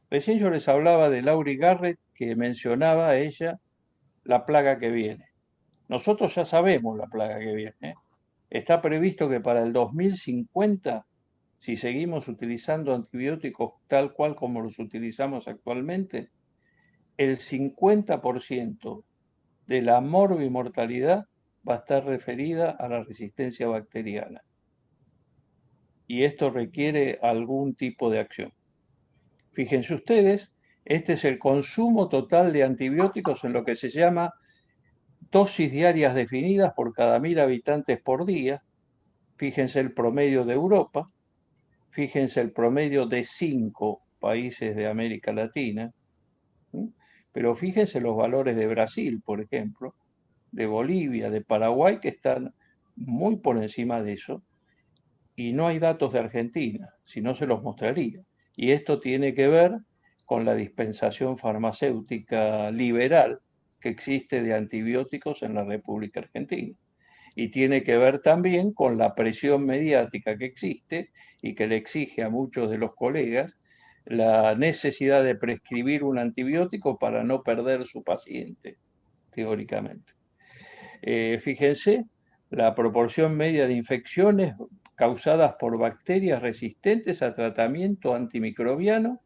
Recién yo les hablaba de Laurie Garrett, que mencionaba a ella la plaga que viene. Nosotros ya sabemos la plaga que viene, ¿eh? Está previsto que para el 2050, si seguimos utilizando antibióticos tal cual como los utilizamos actualmente, el 50% de la morbimortalidad va a estar referida a la resistencia bacteriana. Y esto requiere algún tipo de acción. Fíjense ustedes, este es el consumo total de antibióticos en lo que se llama dosis diarias definidas por cada 1000 habitantes por día. Fíjense el promedio de Europa, fíjense el promedio de 5 países de América Latina, pero fíjense los valores de Brasil, por ejemplo, de Bolivia, de Paraguay, que están muy por encima de eso, y no hay datos de Argentina, si no se los mostraría. Y esto tiene que ver con la dispensación farmacéutica liberal que existe de antibióticos en la República Argentina. Y tiene que ver también con la presión mediática que existe y que le exige a muchos de los colegas la necesidad de prescribir un antibiótico para no perder su paciente, teóricamente. Fíjense, la proporción media de infecciones causadas por bacterias resistentes a tratamiento antimicrobiano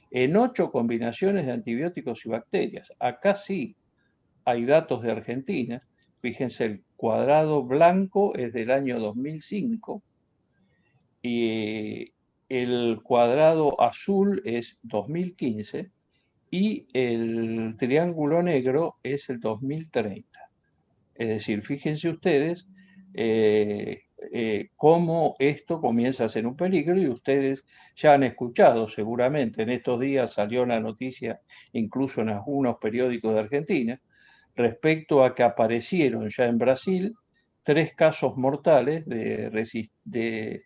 en 8 combinaciones de antibióticos y bacterias. Acá sí hay datos de Argentina. Fíjense, el cuadrado blanco es del año 2005 y el cuadrado azul es 2015 y el triángulo negro es el 2030. Es decir, fíjense ustedes cómo esto comienza a ser un peligro, y ustedes ya han escuchado seguramente, en estos días salió una noticia incluso en algunos periódicos de Argentina, respecto a que aparecieron ya en Brasil 3 casos mortales de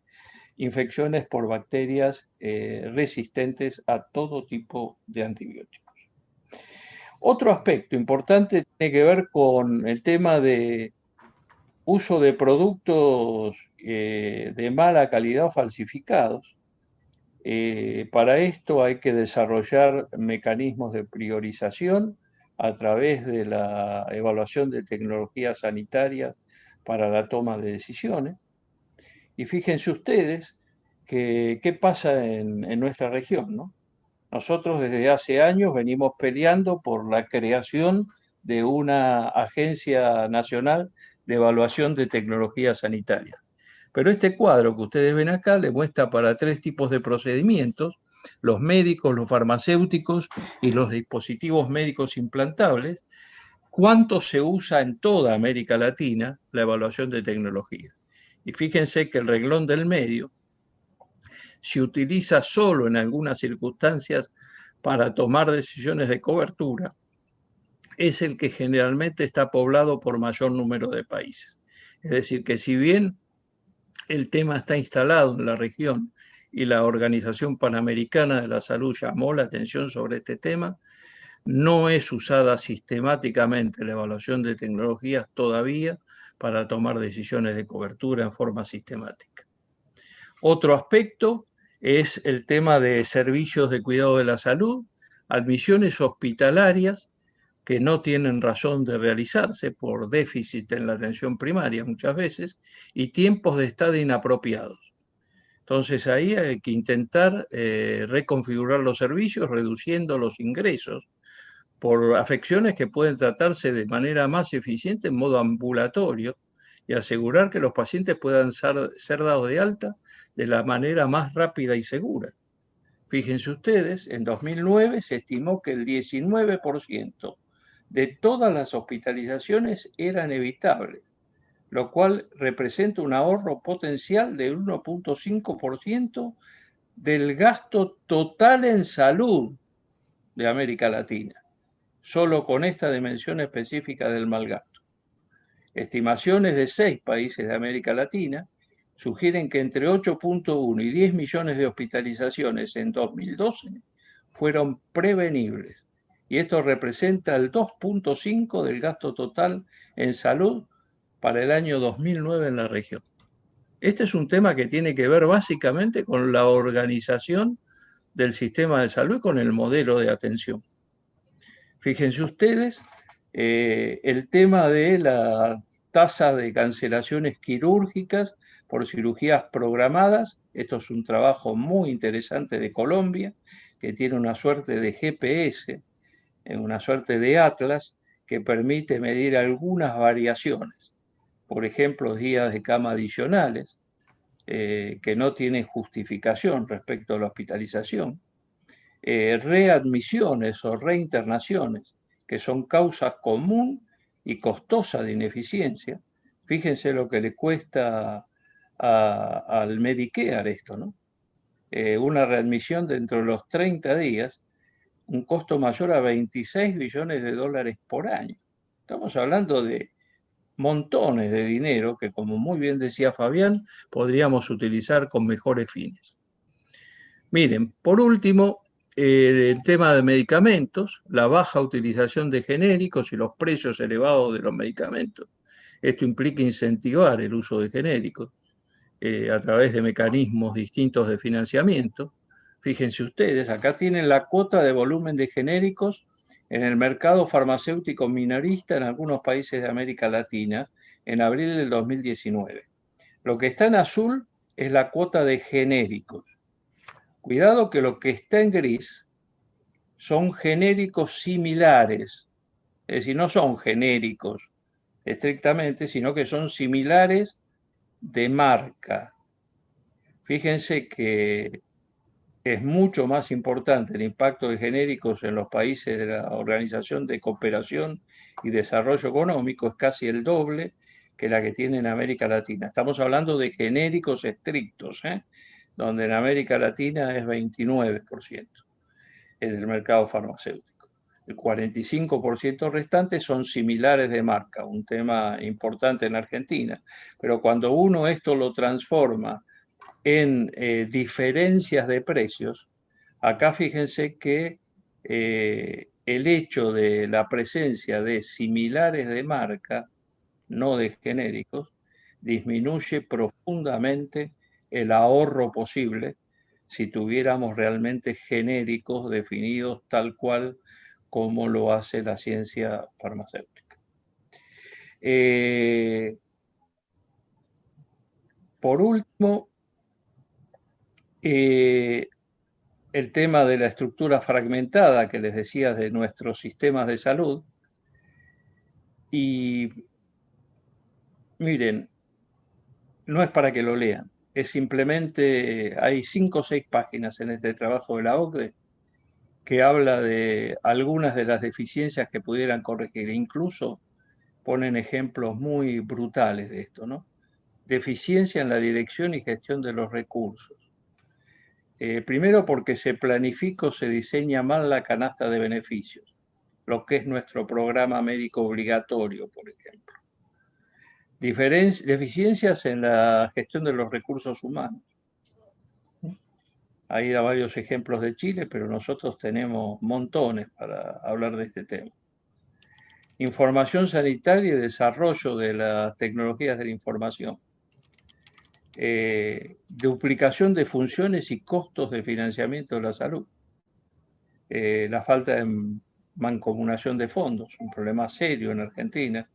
infecciones por bacterias resistentes a todo tipo de antibióticos. Otro aspecto importante tiene que ver con el tema de uso de productos de mala calidad o falsificados. Para esto hay que desarrollar mecanismos de priorización a través de la evaluación de tecnologías sanitarias para la toma de decisiones. Y fíjense ustedes qué pasa en nuestra región, ¿no? Nosotros desde hace años venimos peleando por la creación de una agencia nacional de evaluación de tecnología sanitaria. Pero este cuadro que ustedes ven acá le muestra para 3 tipos de procedimientos: los médicos, los farmacéuticos y los dispositivos médicos implantables, cuánto se usa en toda América Latina la evaluación de tecnología. Y fíjense que el renglón del medio se utiliza solo en algunas circunstancias para tomar decisiones de cobertura, es el que generalmente está poblado por mayor número de países. Es decir, que si bien el tema está instalado en la región y la Organización Panamericana de la Salud llamó la atención sobre este tema, no es usada sistemáticamente la evaluación de tecnologías todavía para tomar decisiones de cobertura en forma sistemática. Otro aspecto es el tema de servicios de cuidado de la salud, admisiones hospitalarias que no tienen razón de realizarse por déficit en la atención primaria muchas veces, y tiempos de estado inapropiados. Entonces ahí hay que intentar reconfigurar los servicios, reduciendo los ingresos por afecciones que pueden tratarse de manera más eficiente en modo ambulatorio, y asegurar que los pacientes puedan ser dados de alta de la manera más rápida y segura. Fíjense ustedes, en 2009 se estimó que el 19% de todas las hospitalizaciones eran evitables, lo cual representa un ahorro potencial del 1.5% del gasto total en salud de América Latina, solo con esta dimensión específica del mal gasto. Estimaciones de 6 países de América Latina sugieren que entre 8.1 y 10 millones de hospitalizaciones en 2012 fueron prevenibles, y esto representa el 2.5% del gasto total en salud para el año 2009 en la región. Este es un tema que tiene que ver básicamente con la organización del sistema de salud y con el modelo de atención. Fíjense ustedes, el tema de la tasa de cancelaciones quirúrgicas por cirugías programadas. Esto es un trabajo muy interesante de Colombia, que tiene una suerte de GPS, una suerte de atlas, que permite medir algunas variaciones. Por ejemplo, días de cama adicionales, que no tienen justificación respecto a la hospitalización. Readmisiones o reinternaciones, que son causas común y costosa de ineficiencia. Fíjense lo que le cuesta al Medicare esto, ¿no? Una readmisión dentro de los 30 días, un costo mayor a 26 billones de dólares por año. Estamos hablando de montones de dinero que, como muy bien decía Fabián, podríamos utilizar con mejores fines. Miren, por último, el tema de medicamentos, la baja utilización de genéricos y los precios elevados de los medicamentos. Esto implica incentivar el uso de genéricos a través de mecanismos distintos de financiamiento. Fíjense ustedes, acá tienen la cuota de volumen de genéricos en el mercado farmacéutico minorista en algunos países de América Latina en abril del 2019. Lo que está en azul es la cuota de genéricos. Cuidado que lo que está en gris son genéricos similares, es decir, no son genéricos estrictamente, sino que son similares de marca. Fíjense que es mucho más importante el impacto de genéricos en los países de la Organización de Cooperación y Desarrollo Económico, es casi el doble que la que tiene en América Latina. Estamos hablando de genéricos estrictos, donde en América Latina es 29% en el mercado farmacéutico. El 45% restante son similares de marca, un tema importante en Argentina. Pero cuando uno esto lo transforma en diferencias de precios, acá fíjense que el hecho de la presencia de similares de marca, no de genéricos, disminuye profundamente el ahorro posible si tuviéramos realmente genéricos definidos tal cual como lo hace la ciencia farmacéutica. Por último, el tema de la estructura fragmentada que les decía de nuestros sistemas de salud. Y miren, no es para que lo lean, es simplemente, hay 5 o 6 páginas en este trabajo de la OCDE que habla de algunas de las deficiencias que pudieran corregir. Incluso ponen ejemplos muy brutales de esto, ¿no? Deficiencia en la dirección y gestión de los recursos. Primero porque se planifica o se diseña mal la canasta de beneficios, lo que es nuestro programa médico obligatorio, por ejemplo. Deficiencias en la gestión de los recursos humanos. Ahí da varios ejemplos de Chile, pero nosotros tenemos montones para hablar de este tema. Información sanitaria y desarrollo de las tecnologías de la información. Duplicación de funciones y costos de financiamiento de la salud. La falta de mancomunación de fondos, un problema serio en Argentina.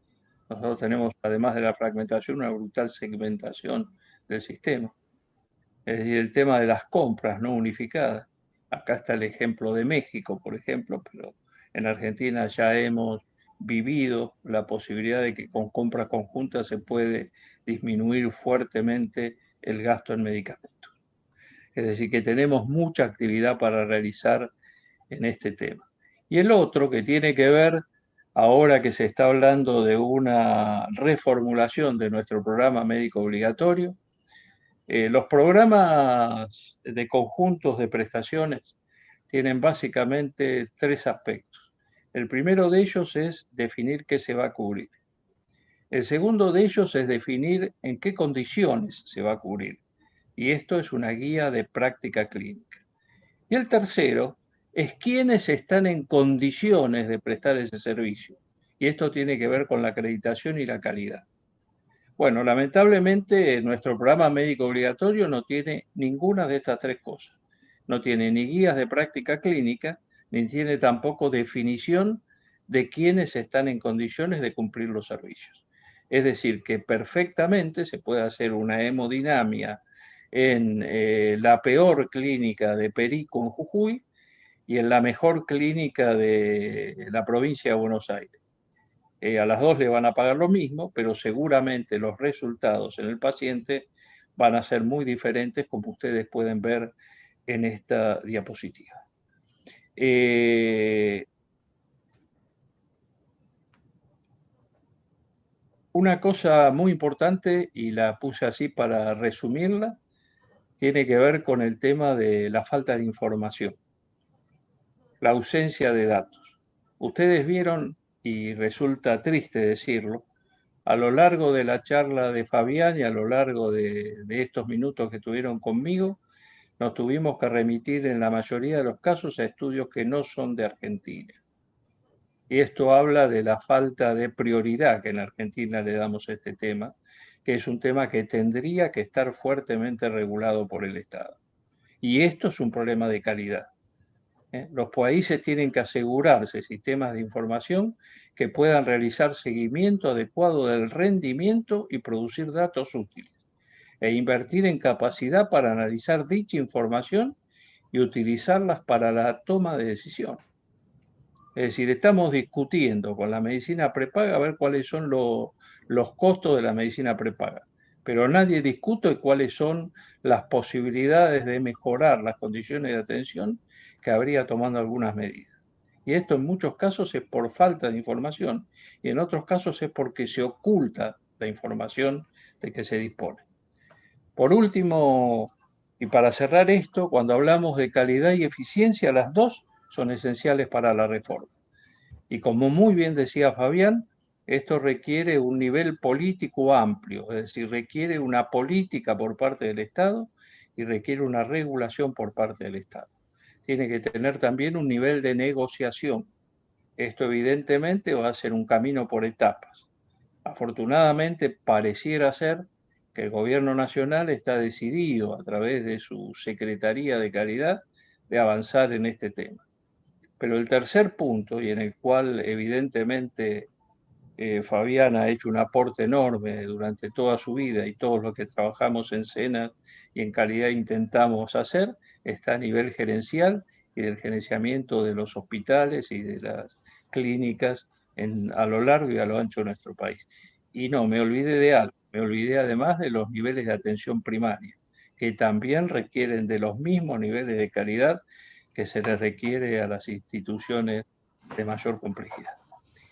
Nosotros tenemos, además de la fragmentación, una brutal segmentación del sistema. Es decir, el tema de las compras no unificadas. Acá está el ejemplo de México, por ejemplo, pero en Argentina ya hemos vivido la posibilidad de que con compras conjuntas se puede disminuir fuertemente el gasto en medicamentos. Es decir, que tenemos mucha actividad para realizar en este tema. Y el otro que tiene que ver ahora que se está hablando de una reformulación de nuestro programa médico obligatorio. Los programas de conjuntos de prestaciones tienen básicamente tres aspectos. El primero de ellos es definir qué se va a cubrir. El segundo de ellos es definir en qué condiciones se va a cubrir. Y esto es una guía de práctica clínica. Y el tercero es quiénes están en condiciones de prestar ese servicio. Y esto tiene que ver con la acreditación y la calidad. Bueno, lamentablemente nuestro programa médico obligatorio no tiene ninguna de estas tres cosas. No tiene ni guías de práctica clínica, ni tiene tampoco definición de quiénes están en condiciones de cumplir los servicios. Es decir, que perfectamente se puede hacer una hemodinamia en la peor clínica de Perico en Jujuy y en la mejor clínica de la provincia de Buenos Aires. A las dos le van a pagar lo mismo, pero seguramente los resultados en el paciente van a ser muy diferentes, como ustedes pueden ver en esta diapositiva. Una cosa muy importante, y la puse así para resumirla, tiene que ver con el tema de la falta de información, la ausencia de datos. Ustedes vieron, y resulta triste decirlo, a lo largo de la charla de Fabián y a lo largo de estos minutos que tuvieron conmigo, nos tuvimos que remitir en la mayoría de los casos a estudios que no son de Argentina. Y esto habla de la falta de prioridad que en Argentina le damos a este tema, que es un tema que tendría que estar fuertemente regulado por el Estado. Y esto es un problema de calidad. Los países tienen que asegurarse sistemas de información que puedan realizar seguimiento adecuado del rendimiento y producir datos útiles, e invertir en capacidad para analizar dicha información y utilizarlas para la toma de decisiones. Es decir, estamos discutiendo con la medicina prepaga a ver cuáles son los costos de la medicina prepaga, pero nadie discute cuáles son las posibilidades de mejorar las condiciones de atención que habría tomando algunas medidas. Y esto en muchos casos es por falta de información y en otros casos es porque se oculta la información de que se dispone. Por último, y para cerrar esto, cuando hablamos de calidad y eficiencia, las dos son esenciales para la reforma. Y como muy bien decía Fabián, esto requiere un nivel político amplio, es decir, requiere una política por parte del Estado y requiere una regulación por parte del Estado. Tiene que tener también un nivel de negociación. Esto evidentemente va a ser un camino por etapas. Afortunadamente pareciera ser que el Gobierno Nacional está decidido a través de su Secretaría de Calidad de avanzar en este tema. Pero el tercer punto, y en el cual evidentemente Fabián ha hecho un aporte enorme durante toda su vida y todos los que trabajamos en SENA y en calidad intentamos hacer, está a nivel gerencial y del gerenciamiento de los hospitales y de las clínicas a lo largo y a lo ancho de nuestro país. Y no, me olvidé de algo, me olvidé además de los niveles de atención primaria, que también requieren de los mismos niveles de calidad que se les requiere a las instituciones de mayor complejidad.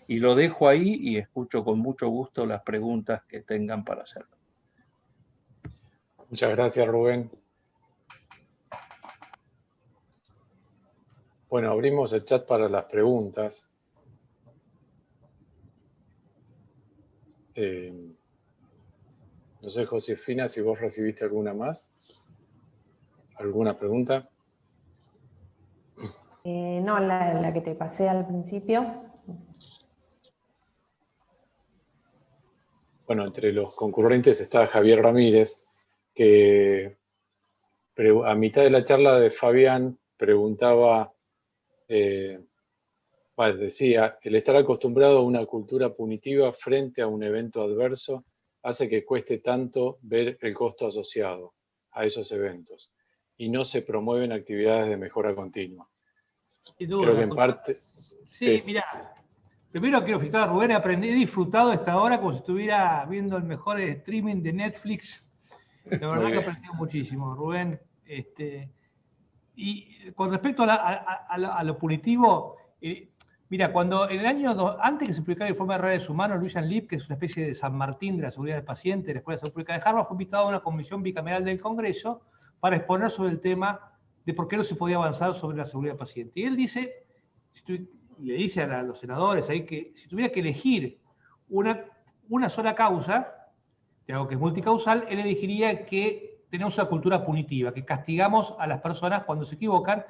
Y lo dejo ahí y escucho con mucho gusto las preguntas que tengan para hacerlo. Muchas gracias, Rubén. Bueno, abrimos el chat para las preguntas. No sé, Josefina, si vos recibiste alguna más. ¿Alguna pregunta? No, la que te pasé al principio. Bueno, entre los concurrentes está Javier Ramírez, que a mitad de la charla de Fabián preguntaba, decía, el estar acostumbrado a una cultura punitiva frente a un evento adverso hace que cueste tanto ver el costo asociado a esos eventos y no se promueven actividades de mejora continua. Sin duda. Creo que en parte... Sí, mira, primero quiero felicitar a Rubén, he disfrutado esta hora como si estuviera viendo el mejor streaming de Netflix. La verdad que he aprendido muchísimo, Rubén. Y con respecto a lo punitivo, Mira, cuando en el antes que se publicara el informe de redes humanos, Lucian Lipp, que es una especie de San Martín de la seguridad del paciente de la Escuela de Salud Pública de Harvard, fue invitado a una comisión bicameral del Congreso para exponer sobre el tema de por qué no se podía avanzar sobre la seguridad del paciente. Y él dice, le dice a los senadores ahí que si tuviera que elegir una sola causa, de algo que es multicausal, él elegiría que tenemos una cultura punitiva, que castigamos a las personas cuando se equivocan.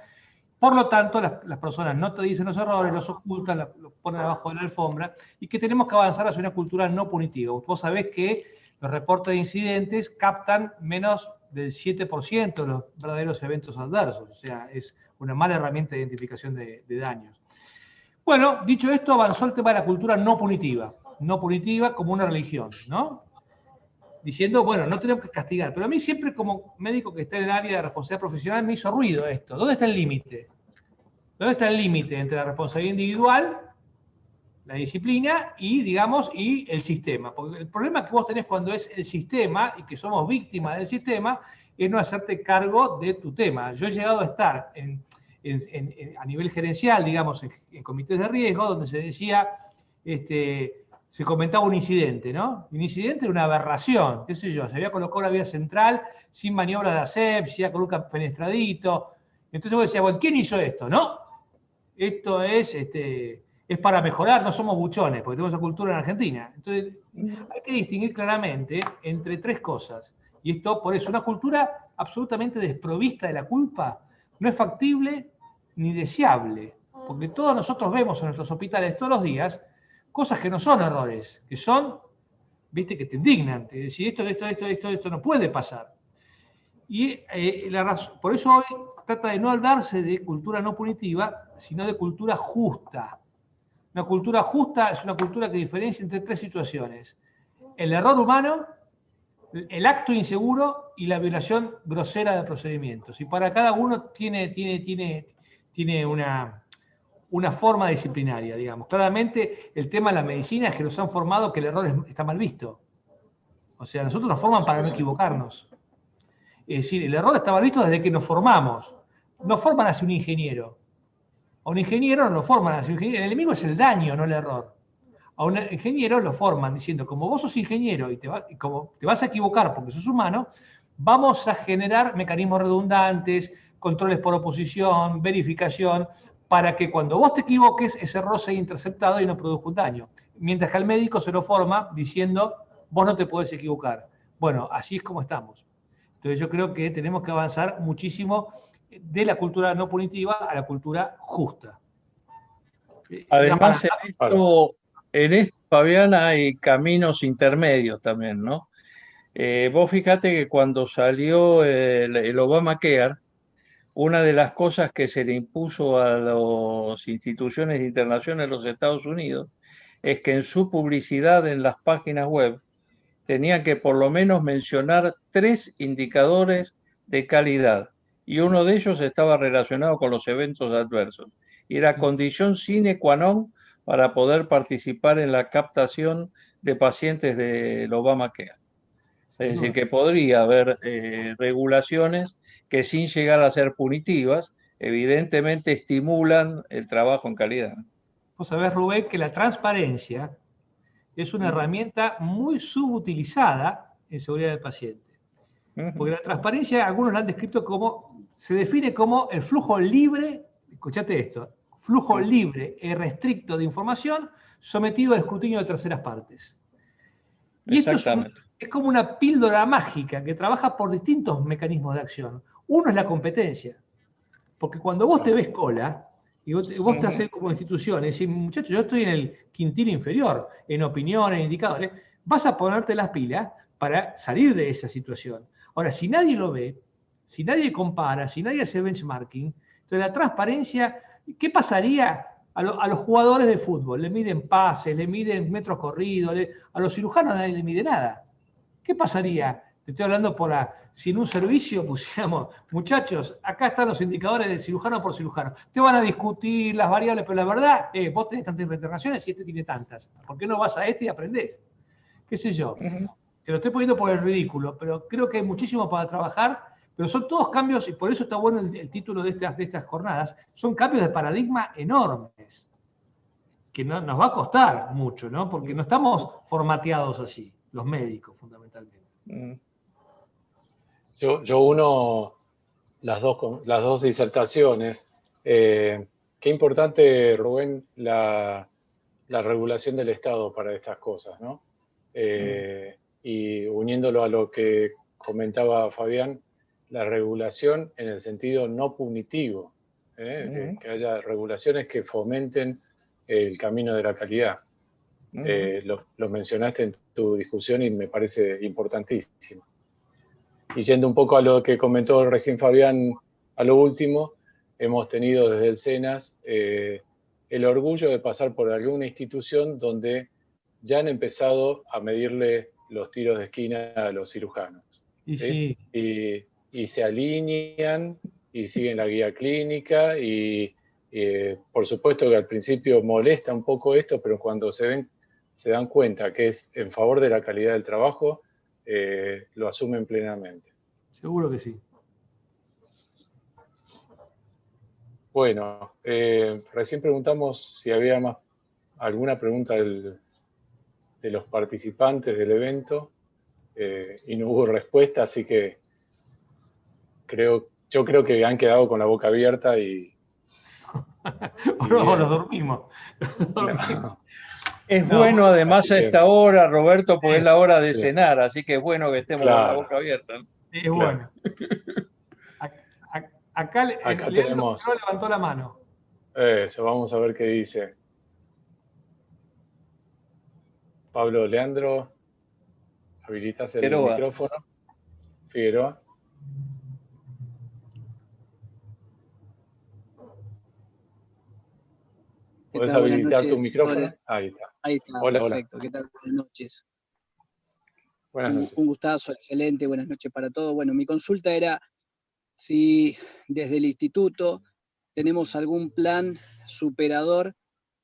Por lo tanto, las personas no te dicen los errores, los ocultan, los ponen abajo de la alfombra, y que tenemos que avanzar hacia una cultura no punitiva. Vos sabés que los reportes de incidentes captan menos del 7% de los verdaderos eventos adversos. O sea, es una mala herramienta de identificación de daños. Bueno, dicho esto, avanzó el tema de la cultura no punitiva como una religión, ¿no? Diciendo, bueno, no tenemos que castigar. Pero a mí siempre, como médico que está en el área de responsabilidad profesional, me hizo ruido esto. ¿Dónde está el límite? ¿Dónde está el límite entre la responsabilidad individual, la disciplina y, digamos, y el sistema? Porque el problema que vos tenés cuando es el sistema y que somos víctimas del sistema es no hacerte cargo de tu tema. Yo he llegado a estar a nivel gerencial, digamos, en comités de riesgo, donde se decía, se comentaba un incidente, ¿no? Un incidente era una aberración, qué sé yo, se había colocado la vía central sin maniobras de asepsia, con un fenestradito. Entonces vos decías, bueno, ¿quién hizo esto? No, esto es para mejorar, no somos buchones, porque tenemos esa cultura en Argentina. Entonces hay que distinguir claramente entre tres cosas. Y esto, por eso, una cultura absolutamente desprovista de la culpa no es factible ni deseable, porque todos nosotros vemos en nuestros hospitales todos los días cosas que no son errores, que son, viste, que te indignan, te decís esto no puede pasar. Y por eso hoy trata de no hablarse de cultura no punitiva, sino de cultura justa. Una cultura justa es una cultura que diferencia entre tres situaciones: el error humano, el acto inseguro y la violación grosera de procedimientos. Y para cada uno tiene una forma disciplinaria, digamos. Claramente el tema de la medicina es que nos han formado que el error está mal visto. O sea, nosotros nos forman para no equivocarnos. Es decir, el error está mal visto desde que nos formamos. Nos forman hacia un ingeniero. A un ingeniero no lo forman hacia un ingeniero. El enemigo es el daño, no el error. A un ingeniero lo forman diciendo, como vos sos ingeniero y como te vas a equivocar porque sos humano, vamos a generar mecanismos redundantes, controles por oposición, verificación, para que cuando vos te equivoques, ese error sea interceptado y no produzca un daño. Mientras que al médico se lo forma diciendo, vos no te podés equivocar. Bueno, así es como estamos. Entonces yo creo que tenemos que avanzar muchísimo de la cultura no punitiva a la cultura justa. Además, en esto, Fabián, hay caminos intermedios también, ¿no? Vos fíjate que cuando salió el Obamacare, una de las cosas que se le impuso a las instituciones internacionales de los Estados Unidos es que en su publicidad en las páginas web tenían que por lo menos mencionar 3 indicadores de calidad, y uno de ellos estaba relacionado con los eventos adversos. Y era condición sine qua non para poder participar en la captación de pacientes del Obamacare. Es decir, que podría haber regulaciones que, sin llegar a ser punitivas, evidentemente estimulan el trabajo en calidad. Vos sabés, Rubén, que la transparencia es una herramienta muy subutilizada en seguridad del paciente. Porque la transparencia, algunos la han descrito como, se define como el flujo libre, escuchate esto, flujo libre y restricto de información sometido al escrutinio de terceras partes. Y esto es como una píldora mágica que trabaja por distintos mecanismos de acción. Uno es la competencia, porque cuando vos te ves cola, y vos te haces como institución, y decís, muchachos, yo estoy en el quintil inferior, en opiniones, en indicadores, vas a ponerte las pilas para salir de esa situación. Ahora, si nadie lo ve, si nadie compara, si nadie hace benchmarking, entonces la transparencia, ¿qué pasaría a los jugadores de fútbol? Le miden pases, le miden metros corridos, a los cirujanos nadie le mide nada. ¿Qué pasaría? Te estoy hablando si en un servicio pusiéramos, muchachos, acá están los indicadores de cirujano por cirujano. Te van a discutir las variables, pero la verdad, vos tenés tantas internacionales y este tiene tantas. ¿Por qué no vas a este y aprendés? ¿Qué sé yo? Te lo estoy poniendo por el ridículo, pero creo que hay muchísimo para trabajar, pero son todos cambios, y por eso está bueno el título de estas jornadas, son cambios de paradigma enormes. que nos va a costar mucho, ¿no? Porque no estamos formateados así, los médicos fundamentalmente. Yo uno las dos disertaciones. Qué importante, Rubén, la regulación del Estado para estas cosas, ¿no? Y uniéndolo a lo que comentaba Fabián, la regulación en el sentido no punitivo, que haya regulaciones que fomenten el camino de la calidad. Lo mencionaste en tu discusión y me parece importantísimo. Y yendo un poco a lo que comentó recién Fabián, a lo último, hemos tenido desde el SENAS el orgullo de pasar por alguna institución donde ya han empezado a medirle los tiros de esquina a los cirujanos. ¿Sí? Y se alinean y siguen la guía clínica y por supuesto que al principio molesta un poco esto, pero cuando se dan cuenta que es en favor de la calidad del trabajo, lo asumen plenamente. Seguro que sí. Bueno, recién preguntamos si había alguna pregunta de los participantes del evento y no hubo respuesta, así que yo creo que han quedado con la boca abierta y no, los dormimos. No. Es bueno además a esta hora, Roberto, porque es la hora de sí. cenar, así que es bueno que estemos con la boca abierta. Es bueno. Acá Leandro tenemos... levantó la mano. Eso, vamos a ver qué dice. Pablo, Leandro, habilitas el micrófono. Figueroa. ¿Puedes habilitar tu micrófono? Hola. Ahí está. Ahí está, hola, perfecto. Hola. ¿Qué tal? Buenas noches. Buenas noches. Un gustazo, excelente. Buenas noches para todos. Bueno, mi consulta era si desde el instituto tenemos algún plan superador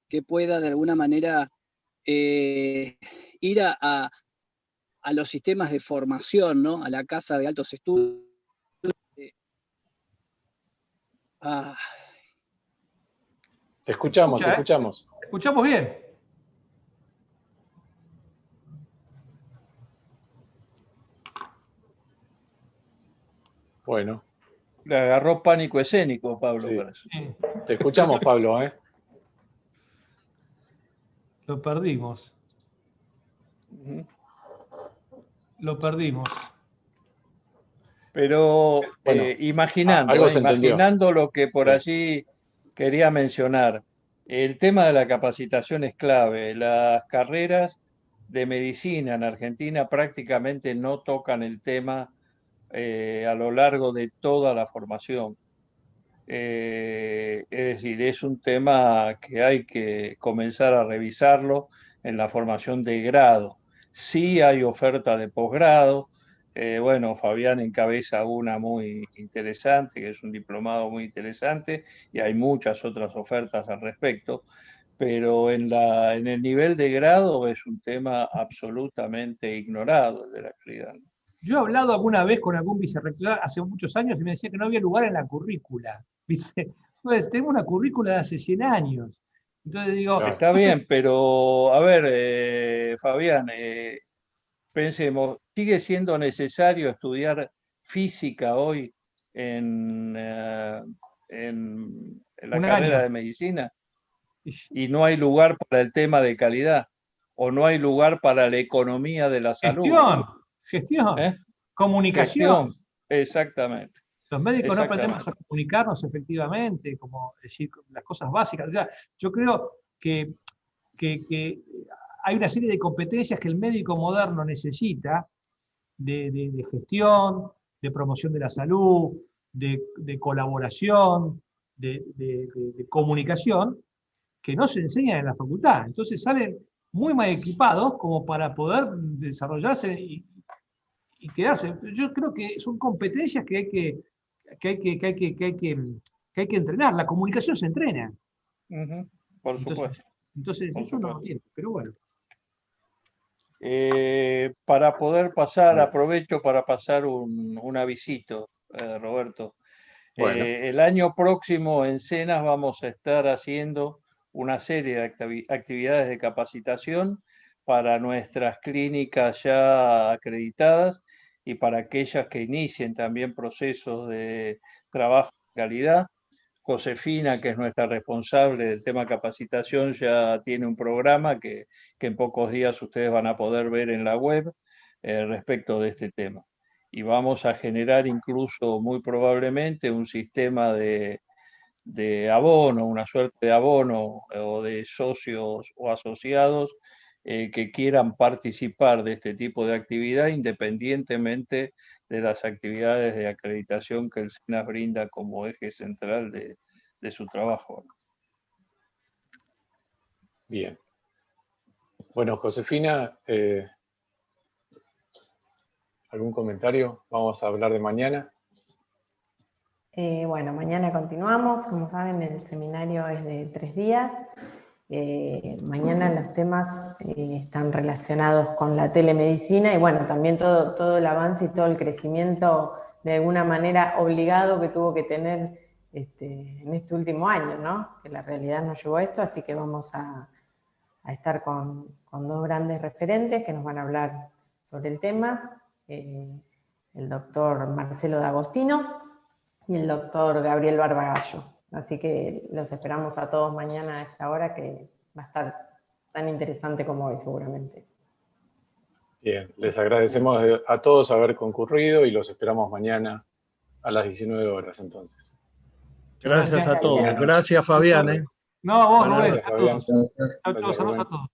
que pueda de alguna manera ir a los sistemas de formación, ¿no? A la Casa de Altos Estudios. Te escuchamos, te escuchamos. Te escuchamos bien. Bueno. Le agarró pánico escénico, Pablo. Sí. Te escuchamos, Pablo, ¿eh? Lo perdimos. Lo perdimos. Pero bueno, imaginando lo que por allí quería mencionar, el tema de la capacitación es clave. Las carreras de medicina en Argentina prácticamente no tocan el tema a lo largo de toda la formación. Es decir, es un tema que hay que comenzar a revisarlo en la formación de grado. Sí hay oferta de posgrado. Bueno, Fabián encabeza una muy interesante, que es un diplomado muy interesante, y hay muchas otras ofertas al respecto, pero en el nivel de grado es un tema absolutamente ignorado de la calidad. Yo he hablado alguna vez con algún vicerrector hace muchos años y me decía que no había lugar en la currícula. ¿Viste? Entonces, tenemos una currícula de hace 100 años. Entonces digo... Está bien, pero a ver, Fabián, pensemos, ¿sigue siendo necesario estudiar física hoy en la carrera de medicina? Y no hay lugar para el tema de calidad, o no hay lugar para la economía de la salud. Gestión, comunicación. Gestión, exactamente. Los médicos no aprendemos a comunicarnos efectivamente, como decir las cosas básicas. O sea, yo creo que hay una serie de competencias que el médico moderno necesita de gestión, de promoción de la salud, de colaboración, de comunicación, que no se enseñan en la facultad. Entonces salen muy mal equipados como para poder desarrollarse y quedarse. Yo creo que son competencias que hay que entrenar. La comunicación se entrena. Por supuesto. Entonces eso no lo tiene, pero bueno. Para poder pasar, aprovecho para pasar un avisito, Roberto. Bueno. El año próximo en Cenas vamos a estar haciendo una serie de actividades de capacitación para nuestras clínicas ya acreditadas y para aquellas que inicien también procesos de trabajo de calidad. Josefina, que es nuestra responsable del tema capacitación, ya tiene un programa que en pocos días ustedes van a poder ver en la web respecto de este tema. Y vamos a generar incluso muy probablemente un sistema de abono, una suerte de abono o de socios o asociados que quieran participar de este tipo de actividad independientemente de las actividades de acreditación que el SENASS brinda como eje central de su trabajo. Bien. Bueno, Josefina, ¿algún comentario? Vamos a hablar de mañana. Bueno, mañana continuamos. Como saben, el seminario es de 3 días. Mañana los temas están relacionados con la telemedicina y bueno, también todo el avance y todo el crecimiento de alguna manera obligado que tuvo que tener en este último año, ¿no? Que la realidad nos llevó a esto, así que vamos a estar con 2 grandes referentes que nos van a hablar sobre el tema, el doctor Marcelo D'Agostino y el doctor Gabriel Barbagallo. Así que los esperamos a todos mañana a esta hora, que va a estar tan interesante como hoy seguramente. Bien, les agradecemos a todos haber concurrido y los esperamos mañana a las 19 horas entonces. Gracias a todos. Gracias, Fabián. No, a vos, Bueno, Rubén. gracias, Fabián. Saludos a todos.